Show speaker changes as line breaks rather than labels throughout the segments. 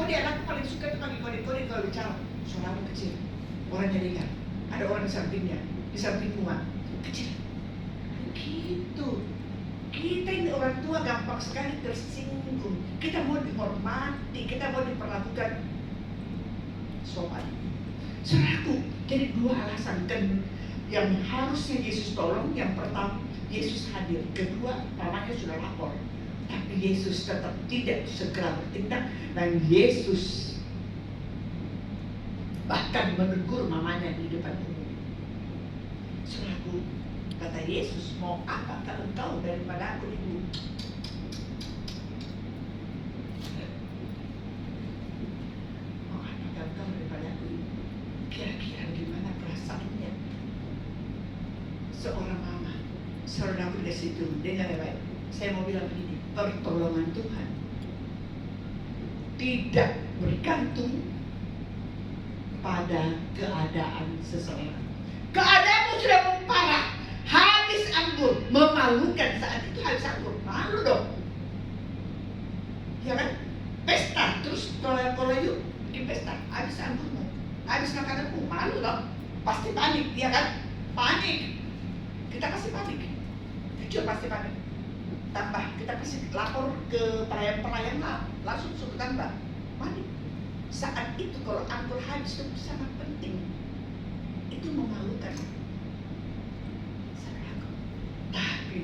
dia anakku paling suka tuh pakai kode-kode kalau bicara. Suara kecil, orangnya dengar. Ada orang di sampingnya, di samping rumah, kecil. Begitu. Kita ini orang tua gampang sekali tersinggung. Kita mau dihormati, kita mau diperlakukan sopan. Saudaraku, jadi dua alasan kan yang harusnya Yesus tolong. Yang pertama, Yesus hadir. Kedua, mamanya sudah lapor. Tapi Yesus tetap tidak segera bertindak. Dan Yesus bahkan menegur mamanya di depan umum. Saudaraku, kata Yesus, mau apakah engkau daripada aku, ibu? Mau apakah engkau daripada aku, ibu? Kira-kira gimana perasaannya seorang mama? Saudaraku di situ, dengar baik. Saya mau bilang begini, pertolongan Tuhan tidak bergantung pada keadaan seseorang. Keadaanmu sudah mau parah, habis anggur, memalukan saat itu habis anggur, malu dong, ya kan? Pesta, terus kalau yuk bikin pesta, habis anggurmu, habis makananmu, malu dong, pasti panik, ya kan? Panik, kita kasih panik, jujur pasti panik. Tambah kita kasih lapor ke pelayan langsung suruh tambah panik. Saat itu kalau anggur habis itu sangat penting. Itu memalukan. Tapi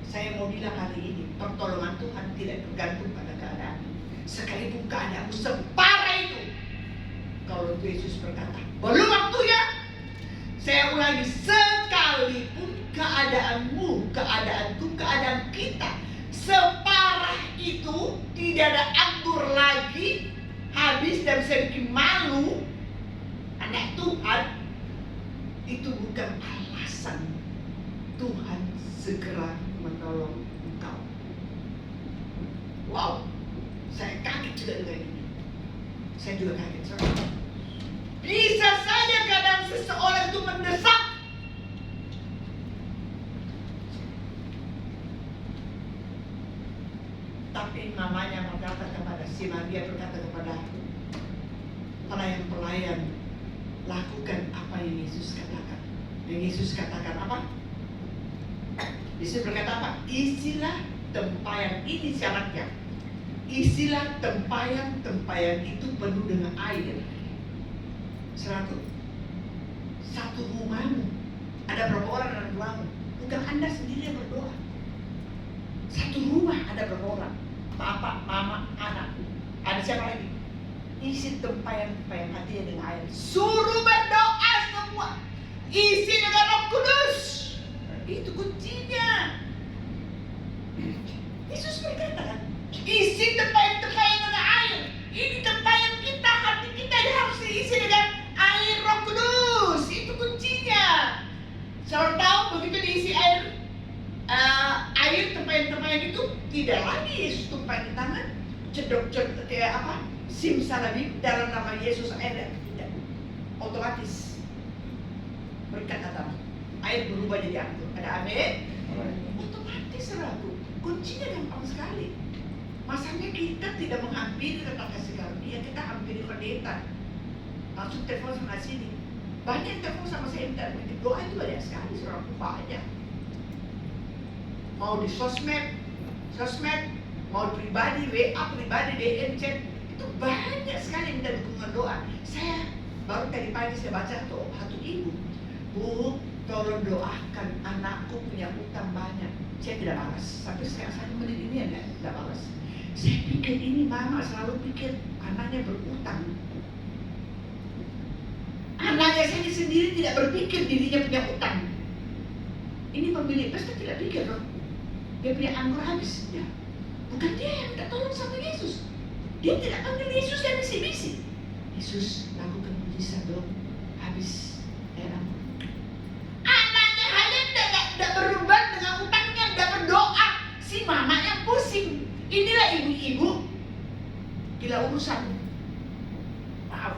saya mau bilang hari ini, pertolongan Tuhan tidak bergantung pada keadaan. Sekalipun keadaanmu separah itu, kalau Yesus berkata, belum waktunya. Saya ulangi, sekalipun keadaanmu, keadaanku, keadaan kita separah itu, tidak ada anggur lagi, habis dan bisa bikin malu, anak Tuhan, itu bukan alasan Tuhan segera menolong engkau. Wow, saya kaget juga dengan ini. Saya juga kaget, saudara. Bisa saja kadang seseorang itu mendesak, tapi mamanya berkata kepada si Maria, berkata kepada pelayan-pelayan, lakukan apa yang Yesus katakan. Yang Yesus katakan apa? Yesus berkata apa? Isilah tempayan, ini syaratnya. Isilah tempayan itu penuh dengan air. Satu rumahmu, ada berapa orang dalam rumahmu? Bukan Anda sendiri yang berdoa. Satu rumah ada berapa orang? Papa, mama, anak. Ada siapa lagi? Isi tempayan hatinya dengan air. Suruh berdoa semua. Isi dengan Roh Kudus. Itu kuncinya. Yesus berkata kan, isi tempayan dengan air. Ini tempayan kita, hati kita harus diisi dengan air Roh Kudus. Itu kuncinya. Saudara tahu begitu diisi air tempayan itu tidak lagi Yesus tumpahin di tangan, cedok kayak apa? Simsalabim dalam nama Yesus air tidak. Otomatis berkat datang. Air berubah jadi anggur. Ada amin? Otomatis selalu. Kuncinya gampang sekali. Masanya kita tidak menghampiri tetangga sekarang. Kita hampiri pendeta. Langsung telepon sama sini. Banyak telepon sama saya minta doa itu banyak sekali, saudara, banyak. Mau di sosmed, mau pribadi, WA pribadi, DM chat, itu banyak sekali minta dukungan doa. Saya baru tadi pagi saya baca satu ibu, Bu, tolong doakan anakku punya utang banyak. Saya tidak balas, sampai sekarang 1 menit ini tidak balas. Saya pikir ini mama selalu pikir anaknya berutang. Anaknya saya sendiri tidak berpikir dirinya punya utang. Ini pemilik pesta tidak pikir dong. Dia punya anggur habis. Ya. Bukan dia yang minta tolong sama Yesus. Dia tidak panggil Yesus dan misi-misi. Yesus lakukan mujizat dong. Habis air anggur. Anaknya hanya tidak berubah dengan utangnya, tidak berdoa. Si mama yang pusing. Inilah ibu-ibu gila urusan. Maaf.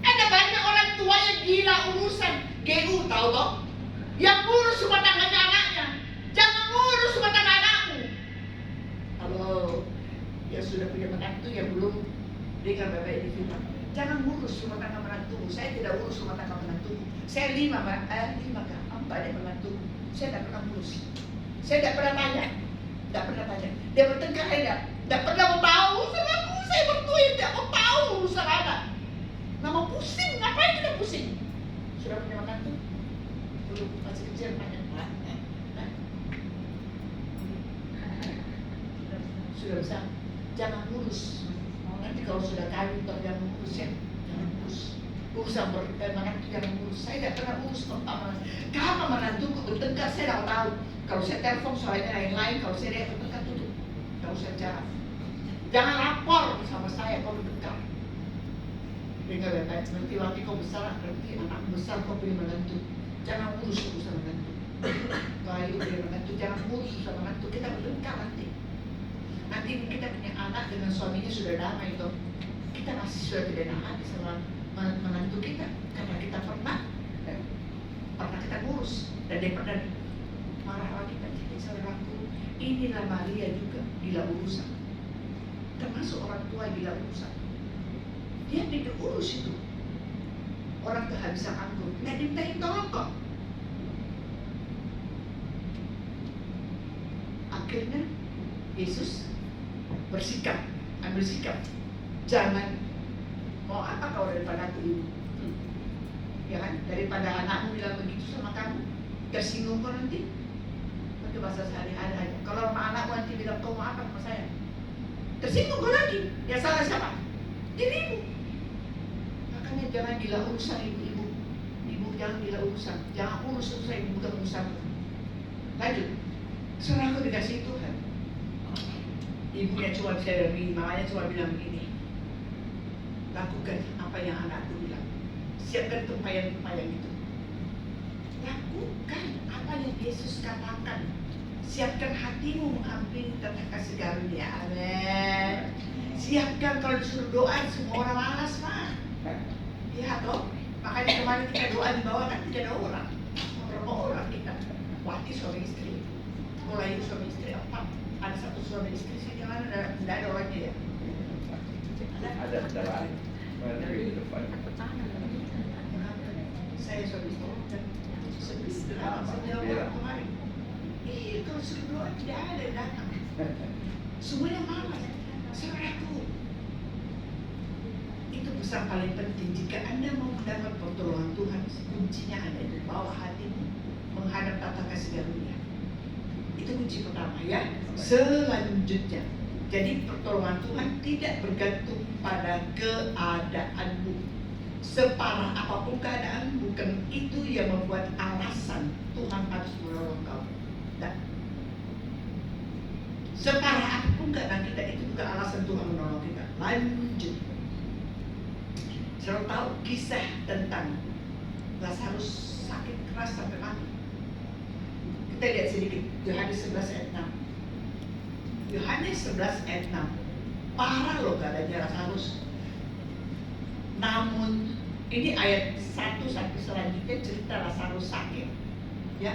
Ada banyak orang tua yang gila urusan. GU tahu toh? Yang ngurus rumah tangganya anaknya. Jangan ngurus rumah tangga anakmu. Kalau yang sudah punya menantu yang belum Dengar Bapak ini firman, jangan ngurus rumah tangga menantu. Saya tidak urus rumah tangga menantu. Saya 4 ada menantu. Saya tidak pernah ngurus. Saya tidak pernah tanya. Tidak pernah tanya. Dia bertengkar, tidak pernah mau tahu sama aku. Saya mertua yang tidak mau tahu urusan anak. Nggak mau pusing, ngapain kita pusing? Sudah punya menantu? Dulu masih kecil banyak. Sudah besar, jangan ngurus. Nanti kalau sudah kawin atau jangan ngurus ya, jangan ngurus. Urusan menantu jangan ngurus. Saya tidak pernah ngurus kapan menantu bertengkar, saya tidak tahu. Kalau saya telepon soalnya lain-lain, kalau saya lihat bertengkar tutup. Kalau saya jawab, jangan lapor sama saya kalau bertengkar. Dengar ya, nanti waktu kau besar, nanti anak besar kau punya menantu. Jangan urus urusan menantu. Bayu punya menantu, jangan urus urusan menantu. Kita bertengkar nanti. Nanti kita punya anak dengan suaminya sudah damai itu. Kita masih sudah tidak damai sama menantu kita karena kita pernah kita ngurus dan dia pernah marah lagi kan. Jadi saudaraku, inilah Maria juga gila urusan, termasuk orang tua gila urusan. Dia tidak urus itu. Orang kehabisan anggur nggak dimintain tolong kok. Akhirnya Yesus bersikap, ambil sikap. Jangan mau apa kau daripada aku ibu, ya kan? Daripada anakmu bilang begitu sama kamu, tersinggung kau nanti. Pakai bahasa sehari-hari aja. Kalau sama anakmu nanti bilang kau mau apa sama saya, tersinggung kau lagi. Ya salah siapa? Dirimu. Makanya jangan gila urusan ibu-ibu. Ibu jangan gila urusan. Jangan urus urusan ibu, bukan urusanmu. Lanjut. Serahku dikasih Tuhan. Ibunya cuma bisa begini, mamanya cuma bilang begini, lakukan apa yang anakku bilang, siapkan tempayan-tempayan itu, lakukan apa yang Yesus katakan, siapkan hatimu mengampuni tata kasih karunia. Amin. Siapkan. Kalau disuruh doa semua orang malas mah, ya toh. Makanya kemarin kita doa di bawah kan tidak ada orang, berapa orang kita, waktu suami istri, mulai suami istri apa? Ada satu suami istri sih, jangan tidak ada orangnya ya.
Ada lain. Di depan.
Saya suami istri sepi dalam sejauh kemarin. Kalau suruh doa tidak ada yang datang. Semuanya malas. Saudaraku, itu pesan paling penting. Jika Anda mau mendapat pertolongan Tuhan, kuncinya ada di bawah hatimu menghadap tata kasih karunia. Itu kunci pertama ya. Selanjutnya, jadi pertolongan Tuhan tidak bergantung pada keadaanmu. Separah apapun keadaan, bukan itu yang membuat alasan Tuhan harus menolong kau. Dan separah apapun keadaan kita, itu bukan alasan Tuhan menolong kita. Lanjut. Selalu tahu kisah tentang Lazarus sakit keras sampai mati. Kita lihat sedikit Yohanes 11 ayat 6. Yohanes 11 ayat 6. Parah loh keadaannya Lazarus. Namun ini ayat 1 sampai selanjutnya cerita Lazarus sakit, ya.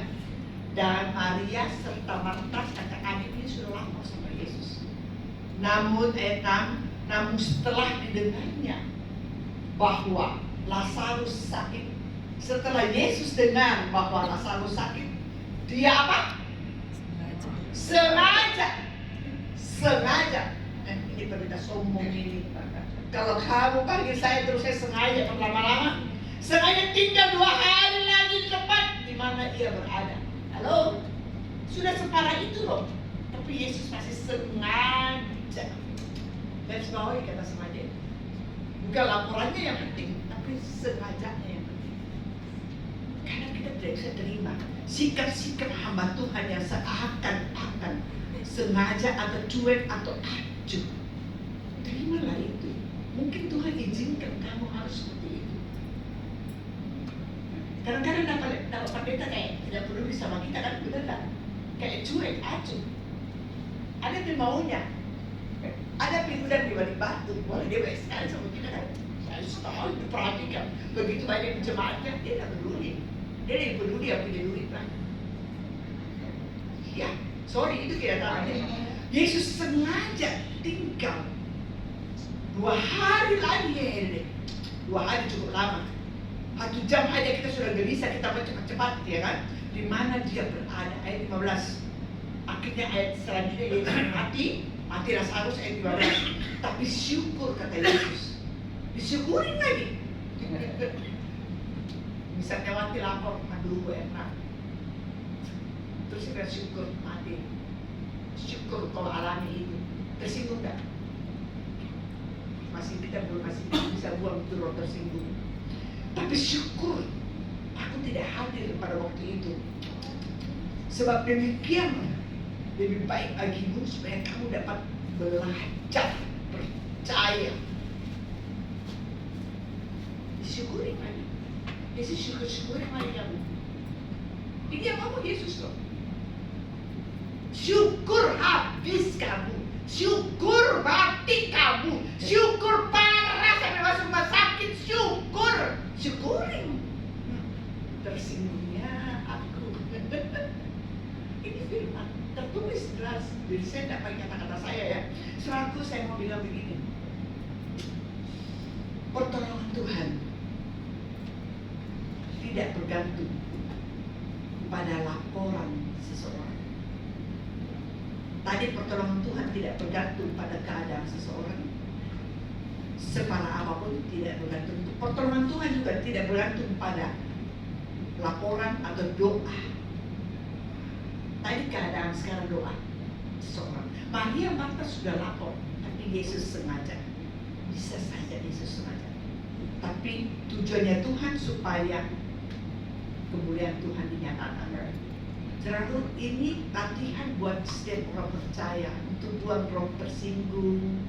Dan Maria serta Marta kakak adik ini sudah lapor sama Yesus. Namun ayat 6, namun setelah didengarnya bahwa Lazarus sakit, setelah Yesus dengar bahwa Lazarus sakit, dia apa? Sengaja. Ini berita sombong ini. Kalau kamu panggil saya terus saya sengaja berlama-lama, sengaja tinggal 2 hari lagi di tempat di mana ia berada. Halo, sudah separah itu loh. Tapi Yesus masih sengaja. Garis bawahi kata sengaja. Bukan laporannya yang penting, tapi sengajanya yang penting. Karena kita tidak bisa terima sikap-sikap hamba Tuhan yang seakan-akan sengaja atau cuek atau acuh. Terimalah itu. Mungkin Tuhan izinkan kamu harus seperti itu. Kadang-kadang dapat pendeta kayak tidak peduli sama kita kan, benar tak? Kayak cuek, acuh. Ada maunya. Ada pingudan di balik batu, boleh dia baik sekali sama kita kan? Saya selalu diperhatikan. Begitu banyak jemaatnya, dia tidak peduli. Dia tidak peduli yang punya duit lah. Ya, sorry itu kenyataannya. Yesus sengaja tinggal 2 hari lagi ya. 2 hari cukup lama. 1 jam aja kita sudah gelisah, kita mau cepat-cepat ya kan. Di mana dia berada? Ayat 15. Akhirnya ayat selanjutnya Yesus mati Lazarus ayat 15. Tapi syukur kata Yesus. Disyukurin lagi. Misalnya mati lapor, aduh gue enak. Terus kita syukur mati. Syukur kalau alami itu. Tersinggung gak? Kita masih bisa buang itu roh tersinggung. Tapi syukur aku tidak hadir pada waktu itu. Sebab demikian lebih baik bagimu supaya kamu dapat belajar percaya. Disyukuri lagi. Yesus syukur-syukuri lagi kamu. Ini yang kamu Yesus loh. Syukur habis kamu. Syukur mati kamu. Syukur parah sampai masuk rumah sakit. Syukurin. Tersinggungnya aku. Ini firman tertulis jelas. Jadi saya tidak pakai kata-kata saya ya. Selaku saya mau bilang begini. Pertolongan Tuhan tidak bergantung pada laporan seseorang. Tadi pertolongan Tuhan tidak bergantung pada keadaan seseorang. Separah apapun tidak bergantung. Pertolongan Tuhan juga tidak bergantung pada laporan atau doa. Tadi keadaan, sekarang doa seseorang. Maria Marta sudah lapor, tapi Yesus sengaja. Bisa saja Yesus sengaja. Tapi tujuannya Tuhan supaya kemuliaan Tuhan dinyatakan. Jadi ini latihan buat setiap orang percaya untuk buang roh tersinggung,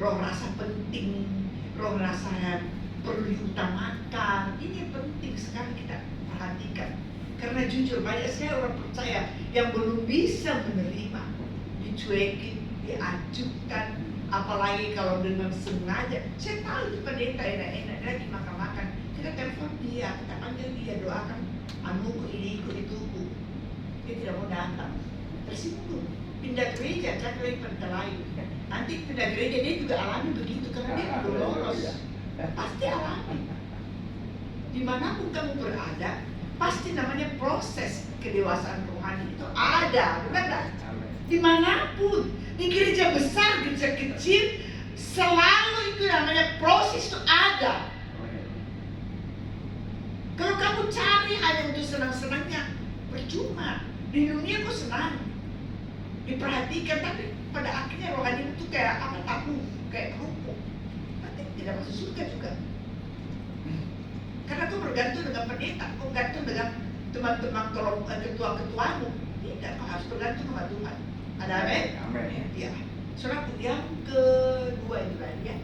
roh rasa penting, roh rasa perlu diutamakan. Ini penting sekali kita perhatikan. Karena jujur banyak sekali orang percaya yang belum bisa menerima, dicuekin, diajukan, apalagi kalau dengan sengaja. Saya tahu itu pendeta enak-enak lagi makan-makan. Kita telepon dia, kita panggil dia, doakan anuku, iniku, ituku. Dia tidak mau datang, tersinggung, pindah gereja, cari lagi pendeta lain. Nanti pindah gereja dia juga alami begitu karena dia belum lolos. Pasti alami. Dimanapun kamu berada, pasti namanya proses kedewasaan rohani itu ada, bukan tak? Dimanapun, di gereja besar, gereja kecil, selalu itu namanya proses itu ada. Kalau kamu cari hanya untuk senang-senangnya, percuma. Di dunia kok senang, diperhatikan, tapi pada akhirnya rohani itu kayak apa, tahu, kayak kerupuk. Nanti tidak masuk surga juga. Karena kau bergantung dengan pendeta, kau bergantung dengan teman-teman ketua-ketuamu. Tidak, kau harus bergantung sama Tuhan. Ada amin?
Amin.
Ya. Saudaraku, yang kedua itu tadi ya,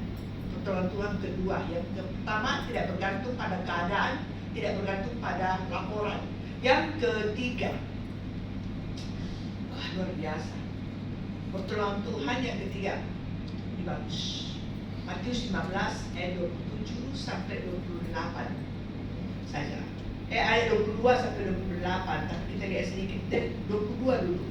pertolongan Tuhan kedua. Yang pertama tidak bergantung pada keadaan, tidak bergantung pada laporan. Yang ketiga, wah luar biasa. Pertolongan Tuhan yang ketiga, ini bagus. Matius 15 ayat 27 sampai 28 saja. Ayat 22 sampai 28, tapi kita lihat sedikit dari 22 dulu.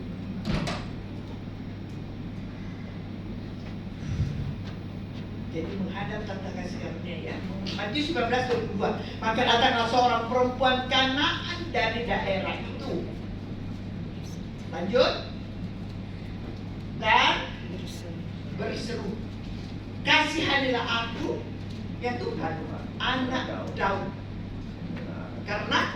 Jadi menghadap tata kasih karunia ya. Matius 19:22. Maka datanglah seorang perempuan Kanaan dari daerah itu. Lanjut. Dan berseru, kasihanilah aku, ya Tuhan, anak Daud. Karena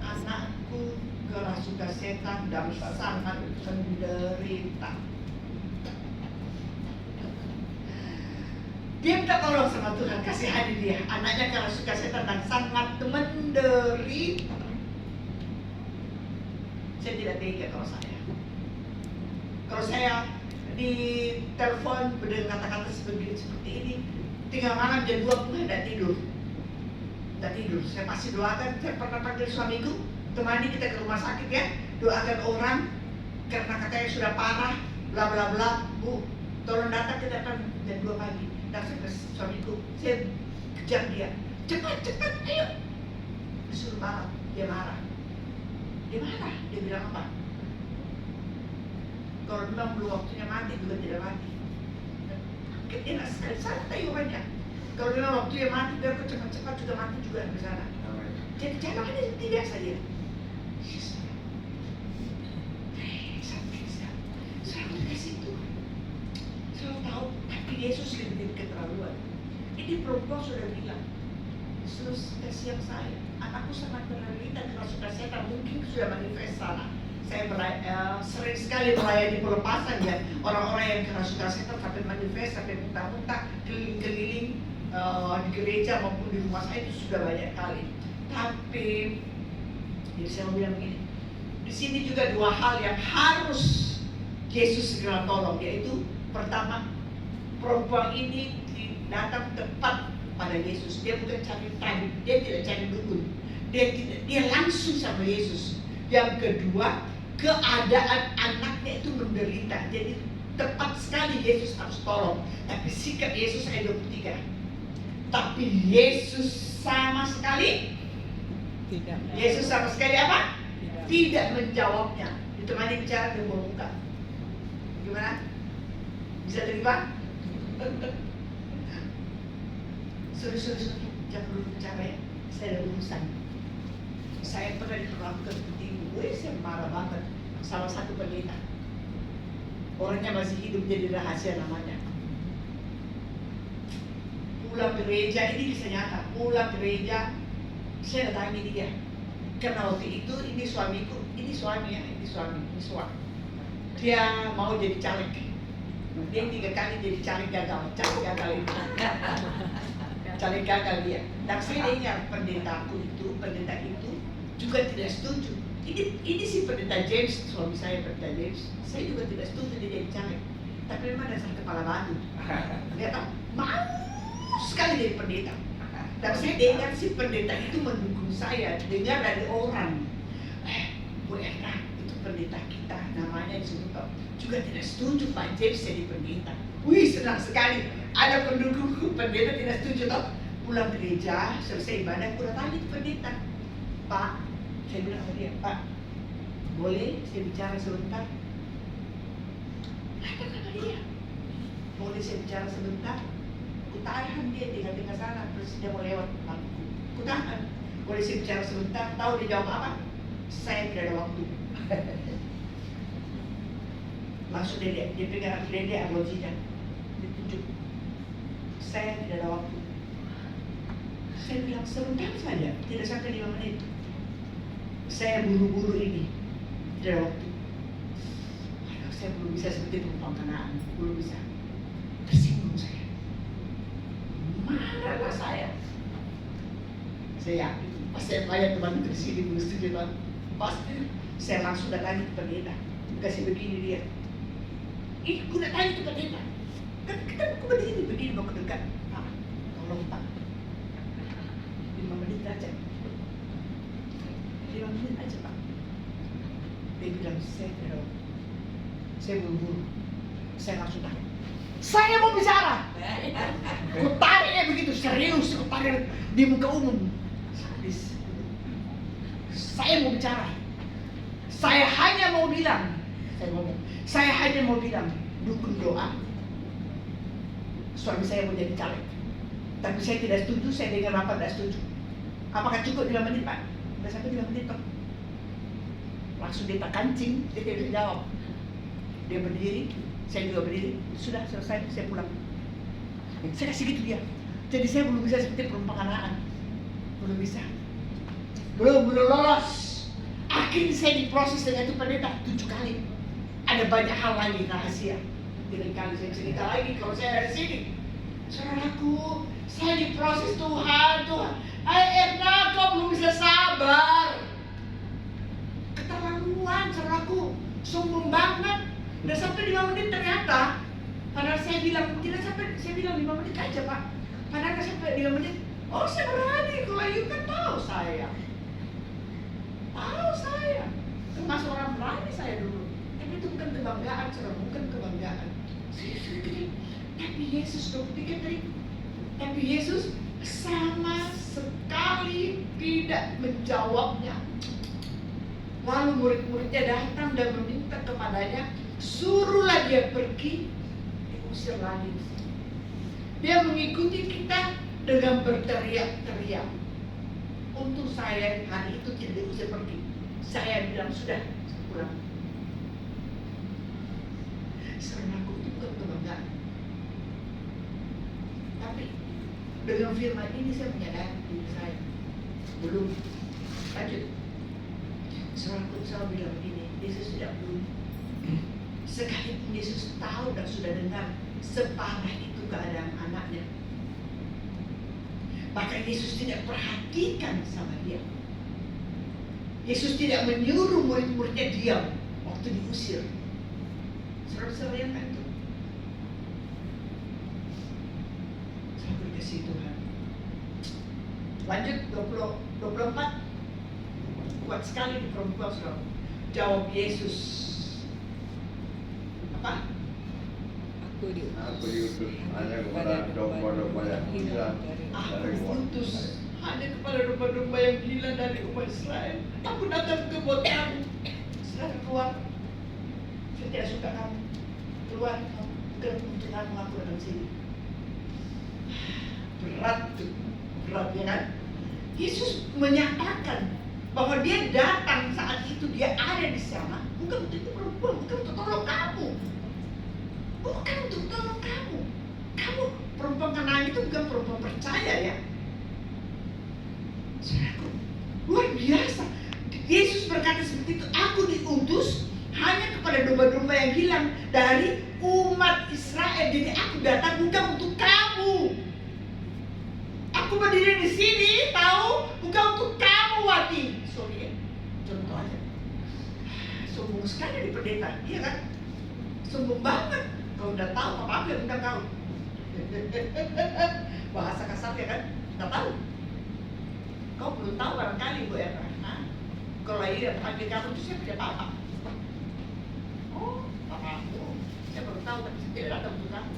anakku kerasukan setan dan sangat menderita. Dia minta tolong sama Tuhan, kasihani dia. Anaknya kerasukan setan dan sangat menderita. Saya tidak tega kalau saya. Kalau saya di telepon dengan kata-kata seperti ini, tinggal malam jam 2 pun tidak tidur. Tidak tidur. Saya pasti doakan. Saya pernah panggil suamiku, temani kita ke rumah sakit ya. Doakan orang karena katanya sudah parah, bla bla bla. Bu, tolong datang kita kan jam 2 pagi. Dan saya ke suamiku, saya kejar dia. Cepat, ayo. Disuruh marah, dia marah. Dia marah, dia bilang apa? Kalau memang belum waktunya mati juga tidak mati. Kan enak sekali, santai orangnya. Kalau memang waktu yang mati, biar cepat-cepat sudah mati juga di sana. Jadi jalannya seperti biasa dia. Santai sekali. Selalu dikasih Tuhan. Selalu tahu, tapi Yesus lebih keterlaluan. Ini perempuan sudah bilang, Yesus kasihan saya, anakku sangat menderita kerasukan setan, mungkin sudah manifest sana. Saya sering sekali melayani pelepasan ya, orang-orang yang kerasukan setan sampai manifest, sampai muntah-muntah, keliling-keliling di gereja maupun di rumah saya itu sudah banyak kali. Tapi, jadi saya mau bilang begini, di sini juga dua hal yang harus Yesus segera tolong, yaitu pertama, perempuan ini datang tepat pada Yesus. Dia bukan cari tadi, dia tidak cari dukun. Dia langsung sama Yesus. Yang kedua, keadaan anaknya itu menderita. Jadi tepat sekali Yesus harus tolong. Tapi sikap Yesus ayat 23. Tapi Yesus sama sekali
Tidak.
Yesus sama sekali apa? Tidak menjawabnya. Ditemani bicara dengan muka. Gimana? Bisa terima? Sorry, jangan dulu bicara ya. Saya ada urusan. Saya pernah diperlakukan seperti ini. Saya marah banget sama satu pendeta. Orangnya masih hidup, jadi rahasia namanya. Pulang gereja, ini kisah nyata. Pulang gereja, saya datangi dia. Karena waktu itu ini suamiku, ini suami. Dia mau jadi caleg. Dia 3 kali jadi caleg gagal itu. Caleg gagal dia. Dan saya ingat pendeta itu juga tidak setuju. Ini si pendeta James, suami saya pendeta James. Saya juga tidak setuju dia jadi caleg. Tapi memang dasar kepala batu. Dia tahu, mau sekali jadi pendeta. Dan saya dengar si pendeta itu mendukung saya, dengar dari orang. Bu Erna, itu pendeta kita, namanya disebut juga tidak setuju Pak James jadi pendeta. Wih, senang sekali. Ada pendukung pendeta tidak setuju toh. Pulang gereja, selesai ibadah, aku datang ke pendeta. Pak, saya bilang sama dia, Pak, boleh saya bicara sebentar? Apa kata dia? Boleh saya bicara sebentar? Aku tahan dia tinggal sana, terus dia mau lewat aku. Aku tahan. Boleh saya bicara sebentar? Tahu dia jawab apa? Saya tidak ada waktu. Langsung dia pegang dia arlojinya, ditunjuk. Saya tidak ada waktu. Saya bilang sebentar saja, tidak sampai 5 menit. Saya buru-buru ini, tidak ada waktu. Aduh, saya belum bisa seperti penumpang Kanaan, belum bisa. Tersinggung saya. Marahlah saya. Saya yakin, pas saya bayar teman di sini belum setuju Bang. Pasti saya langsung datang ke pendeta. Kasih begini dia. Ih, aku nak tanya ke pendeta. Kan kita mau begini mau ke dekat. Pak, tolong Pak. 5 menit aja. 5 menit aja Pak. Dia bilang, saya buru-buru. Saya langsung tanya, saya mau bicara. Aku tariknya begitu serius, aku tarik di muka umum. Sadis. Saya mau bicara. Saya hanya mau bilang, dukung doa. Suami saya mau jadi caleg. Tapi saya tidak setuju, saya dengar apa tidak setuju. Apakah cukup 5 menit Pak? Sudah sampai 5 menit Pak. Langsung dia tak kancing, dia tidak bisa jawab. Dia berdiri, saya juga berdiri. Sudah selesai, saya pulang. Saya kasih gitu dia. Jadi saya belum bisa seperti penumpang Kanaan. Belum bisa. Belum lolos. Akhirnya saya diproses dengan itu pendeta 7 kali. Ada banyak hal lagi rahasia. Tidak kali saya cerita lagi kalau saya ada di sini. Saudaraku, saya diproses Tuhan. Erna, kau belum bisa sabar. Keterlaluan, saudaraku. Sombong banget. Udah sampai 5 menit ternyata. Padahal saya bilang, tidak sampai, saya bilang 5 menit aja Pak. Padahal sampai 5 menit. Oh, saya berani, kalau you kan tahu saya. Termasuk orang berani saya dulu. Tapi itu bukan kebanggaan, saudara, bukan kebanggaan. Tapi Yesus dong, pikir tadi. Tapi Yesus sama sekali tidak menjawabnya. Lalu murid-muridnya datang dan meminta kepadanya, suruhlah dia pergi, diusir lagi. Dia mengikuti kita dengan berteriak-teriak. Untuk saya hari itu tidak diusir pergi. Saya bilang sudah pulang. Saudaraku, itu bukan kebanggaan. Tapi dengan firman ini saya menyadari diri saya. Belum. Lanjut. Saudaraku, saya bilang begini, Yesus tidak belum. Sekalipun Yesus tahu dan sudah dengar separah itu keadaan anaknya, maka Yesus tidak perhatikan sama dia. Yesus tidak menyuruh murid-muridnya diam waktu diusir. Saudara-saudara yang itu. Saya berkasih Tuhan. Lanjut 24. Kuat sekali di perempuan, saudara. Jawab Yesus. Apa?
Aku
diutus hanya kepada domba-domba yang hilang dari umat
Utus
Israel.
hanya kepada domba-domba yang hilang dari umat Israel. Aku datang ke buat kamu. Silahkan keluar. Saya tidak suka kamu. Keluar kamu. Bukan untuk kamu, aku datang sini. Berat tuh. Berat ya kan? Yesus menyatakan bahwa dia datang saat itu, dia ada di sana bukan untuk itu perempuan, bukan untuk tolong kamu. Bukan untuk tolong kamu. Kamu perempuan Kanaan itu bukan perempuan percaya ya. Saudaraku, luar biasa. Yesus berkata seperti itu, aku diutus hanya kepada domba-domba yang hilang dari umat Israel. Jadi aku datang bukan untuk kamu. Aku berdiri di sini, tahu, bukan untuk kamu, Wati. Sorry ya, contoh aja. Sombong sekali di pendeta, iya kan? Sombong banget. Kau udah tahu apa-apa yang udah kau. Bahasa kasarnya kan, nggak tahu. Kau belum tahu barangkali Bu Erna. Kalau iya panggil kamu itu saya tidak apa-apa. Oh, papamu. Saya baru tahu tapi saya tidak datang untuk kamu.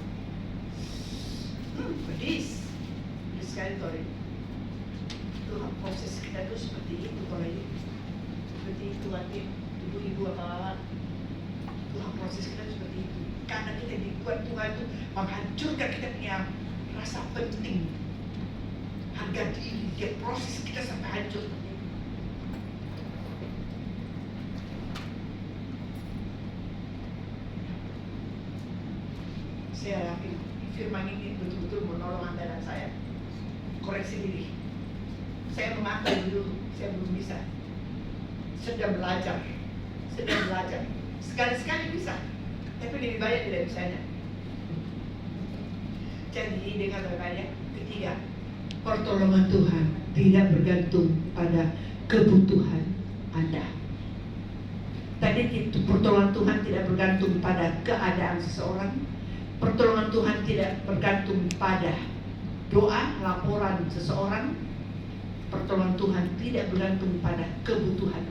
Pedis. Pedis sekali Tori. Tuhan proses kita tuh seperti itu Tori. Seperti itu Wati. Ibu-ibu apa-apa. Tuhan proses kita seperti itu. Karena kita dibuat Tuhan itu menghancurkan kita punya rasa penting, harga diri. Dia proses kita sampai hancur seperti itu. Saya yakin firman ini betul-betul menolong Anda dan saya. Koreksi diri. Saya mengaku dulu, saya belum bisa. Sedang belajar. Sekali-sekali bisa, tapi lebih banyak tidak bisanya. Jadi dengan berbanyak ketiga, pertolongan Tuhan tidak bergantung pada kebutuhan Anda. Tadi itu pertolongan Tuhan tidak bergantung pada keadaan seseorang. Pertolongan Tuhan tidak bergantung pada doa, laporan seseorang. Pertolongan Tuhan tidak bergantung pada kebutuhan.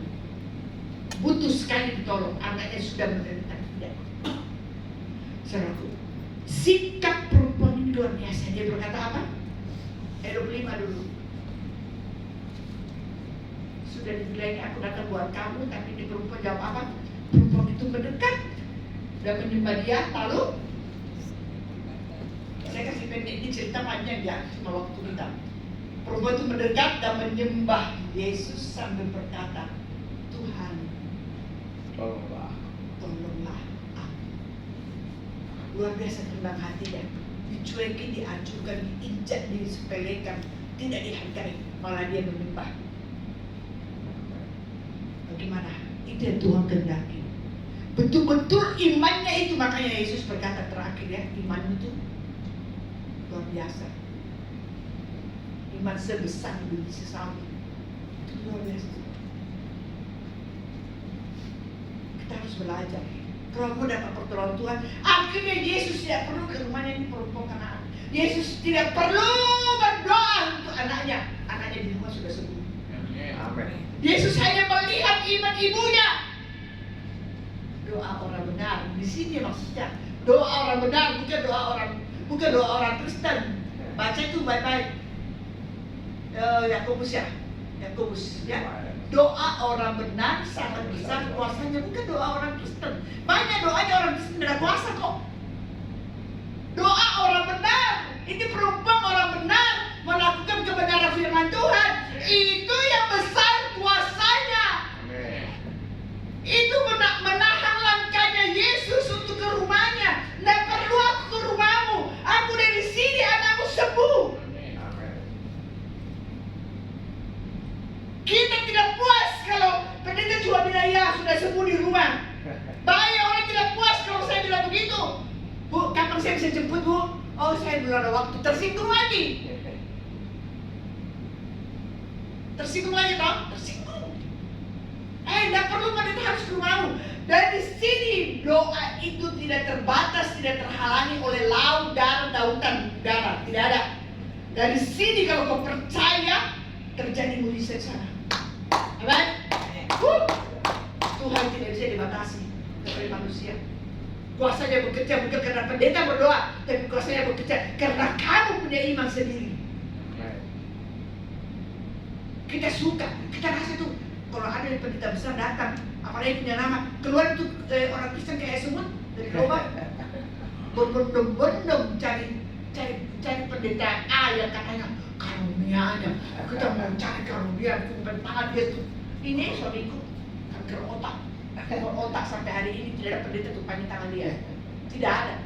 Butuh sekali ditolong, anaknya sudah menderita. Tidak. Saudaraku, sikap perempuan ini luar biasa. Dia berkata apa? Ayat 25 dulu. Sudah dibilangnya aku datang buat kamu, tapi di perempuan jawab apa? Perempuan itu mendekat dan menyembah dia, lalu saya kasih pendek ini cerita panjang ya, cuma waktu kita. Perempuan itu mendekat dan menyembah Yesus sambil berkata, Tuhan, tolonglah aku. Luar biasa tentang hati ya. Dicuekin, dihancurkan, diinjak, disepelekan, tidak dihargai, malah dia menyembah. Bagaimana? Itu yang Tuhan kehendaki. Betul-betul imannya itu, makanya Yesus berkata terakhir ya, iman itu luar biasa. Iman sebesar biji sesami. Itu luar biasa. Kita harus belajar. Kalau mau dapat pertolongan Tuhan, akhirnya Yesus tidak perlu ke rumahnya ini perempuan Kanaan. Yesus tidak perlu berdoa untuk anaknya. Anaknya di rumah sudah sembuh.
Amin.
Yesus hanya melihat iman ibunya. Doa orang benar. Di sini maksudnya doa orang benar, bukan doa orang Kristen. Baca itu baik-baik. Yakobus ya. Doa orang benar sangat besar kuasanya, bukan doa orang Kristen. Banyak doanya orang Kristen tidak kuasa kok. Doa orang benar itu jemput Bu, oh saya belum ada waktu, tersinggung lagi. Tersinggung lagi toh? Tersinggung. Tidak perlu pendeta harus mau. Dari sini doa itu tidak terbatas, tidak terhalangi oleh laut, darat, lautan, udara. Tidak ada. Dari sini kalau kau percaya, terjadi mujizat sana. Amen. Tuhan tidak bisa dibatasi oleh manusia. Kuasanya bekerja bukan karena pendeta berdoa, tapi kuasanya bekerja karena kamu punya iman sendiri. Kita suka, kita rasa tuh kalau ada pendeta besar datang, apalagi punya nama, keluar tuh orang Kristen kayak semut dari lubang, berbondong-bondong cari pendeta A yang katanya karunianya, kita mau cari karunia, bukan tangan dia tuh. Ini suamiku kanker otak sampai hari ini tidak ada pendeta tuh panggil tangan dia, tidak ada.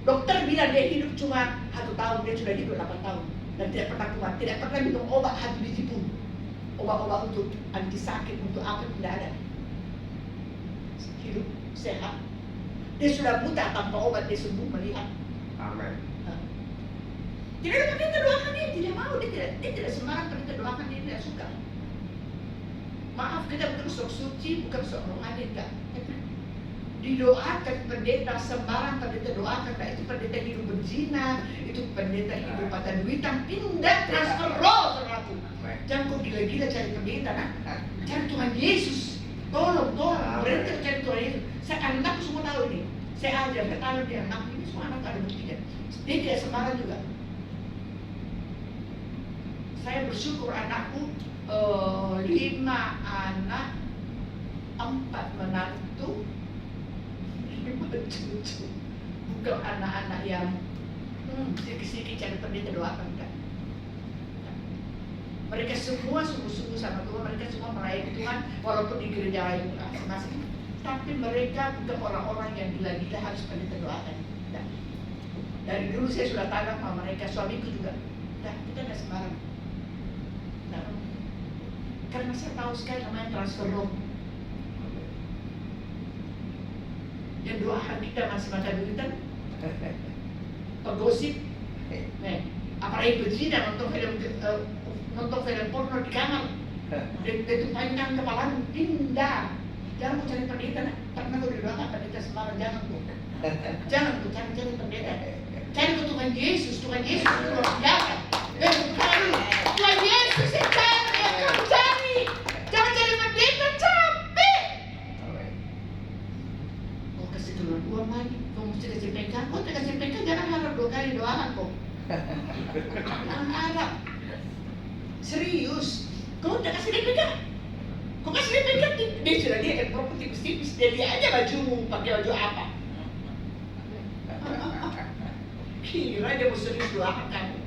Dokter bilang dia hidup cuma 1 tahun, dia sudah hidup 8 tahun dan tidak pernah kuat, tidak pernah minum obat hati ditipu. Obat-obat untuk anti sakit, untuk apa tidak ada. Hidup sehat. Dia sudah buta tanpa obat, dia sembuh melihat.
Amin.
Tidak ada pendeta doakan dia, tidak mau, dia tidak sembarang pendeta doakan dia, tidak suka. Maaf, kita bukan sok suci, bukan sok rohani, enggak. Didoakan pendeta, sembarang pendeta doakan, nah itu pendeta hidup berzina, itu pendeta hidup pada duitan, pindah transfer roh, saudaraku. Jangan kau gila-gila cari pendeta, nah. Cari Tuhan Yesus. Tolong, berhenti cari Tuhan Yesus. Anakku semua tahu ini. Saya ajar, ketahuan dia anak ini semua anak ada buktinya. Dia tidak sembarang juga. Saya bersyukur anakku 5 anak, 4 menantu, 5 cucu. Bukan anak-anak yang sedikit-sedikit cari pendeta doakan, kan? Mereka semua sungguh-sungguh sama Tuhan, mereka semua melayani Tuhan walaupun di gereja lain masing-masing. Tapi mereka bukan orang-orang yang gila-gila harus pendeta doakan. Nah, dari dulu saya sudah tanam sama mereka, suamiku juga. Nah, kita nggak sembarang. Nah, karena saya tahu sekali namanya transfer roh. Yang doakan kita masih macam duitan, penggosip, apalagi berzina, nonton film porno di kamar, ditumpahkan kepala pindah. Jangan mau cari pendeta, karena kau didoakan pendeta sembarang, jangan tuh cari pendeta. Cari ke Tuhan Yesus itu luar biasa. Tuhan Yesus yang cari, yang kamu cari. Jangan cari pendeta, capek. Kau kasih keluar uang lagi, kau mesti kasih PK. Kau tidak kasih PK, jangan harap 2 kali doakan kau. Jangan harap. Serius, kau tidak kasih PK. Kau kasih PK, dia sudah lihat properti tipis-tipis, dia aja bajumu, pakai baju apa. Kira dia mau serius doakan kamu.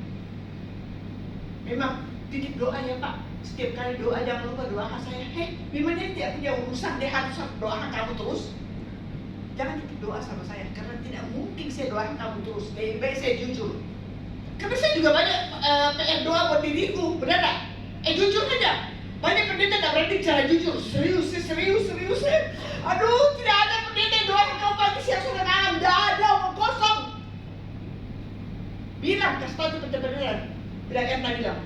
Memang titip doa ya Pak. Setiap kali doa jangan lupa doakan saya. Memang dia tidak punya urusan, dia harus doakan kamu terus. Jangan titip doa sama saya, karena tidak mungkin saya doakan kamu terus. Lebih baik saya jujur. Karena saya juga banyak PR doa buat diriku, benar tak? Jujur saja. Banyak pendeta tak berani cara jujur. Serius. Aduh, tidak ada pendeta yang doakan kamu pagi, siang, sore, malam. Tidak ada, omong kosong. Bilang, kasih tahu itu pendeta. Bilang Erna bilang,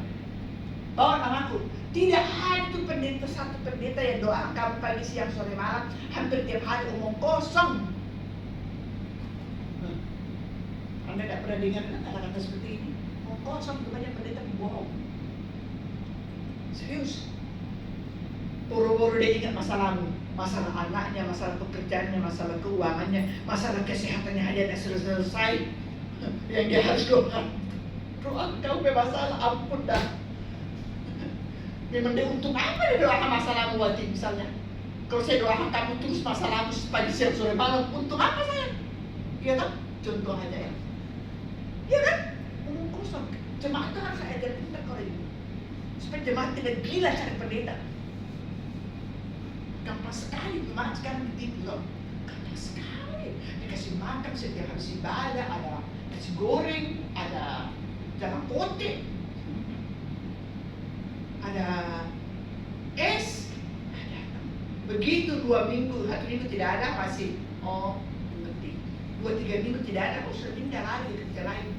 bawa namaku. Tidak ada tuh pendeta, satu pendeta yang doakan kamu pagi, siang, sore, malam. Hampir tiap hari omong kosong. Anda tidak pernah dengar kata-kata seperti ini. Omong kosong, itu banyak pendeta bohong. Serius. Boro-boro dia ingat masalahmu, masalah anaknya, masalah pekerjaannya, masalah keuangannya, masalah kesehatannya aja tidak selesai. Yang dia harus doa. Doa kau bermasalah, ampun dah. Memang dia untung apa dia doakan masalahmu wajib misalnya. Kalau saya doakan kamu terus masalahmu pagi siang sore malam, untung apa saya? Iya kan? Contoh aja ya. Iya kan? Omong kosong. Jemaat itu harus saya ajar pintar kalau ini. Supaya jemaat tidak gila cari pendeta. Gampang sekali jemaat sekarang ditipu loh. Gampang sekali. Dikasih makan setiap harus ibadah, ada nasi goreng, ada jalan potek, ada es, ada. Begitu 2 minggu, 1 minggu tidak ada, masih mengerti. 2-3 minggu tidak ada, sudah pindah lagi ke kerja lain.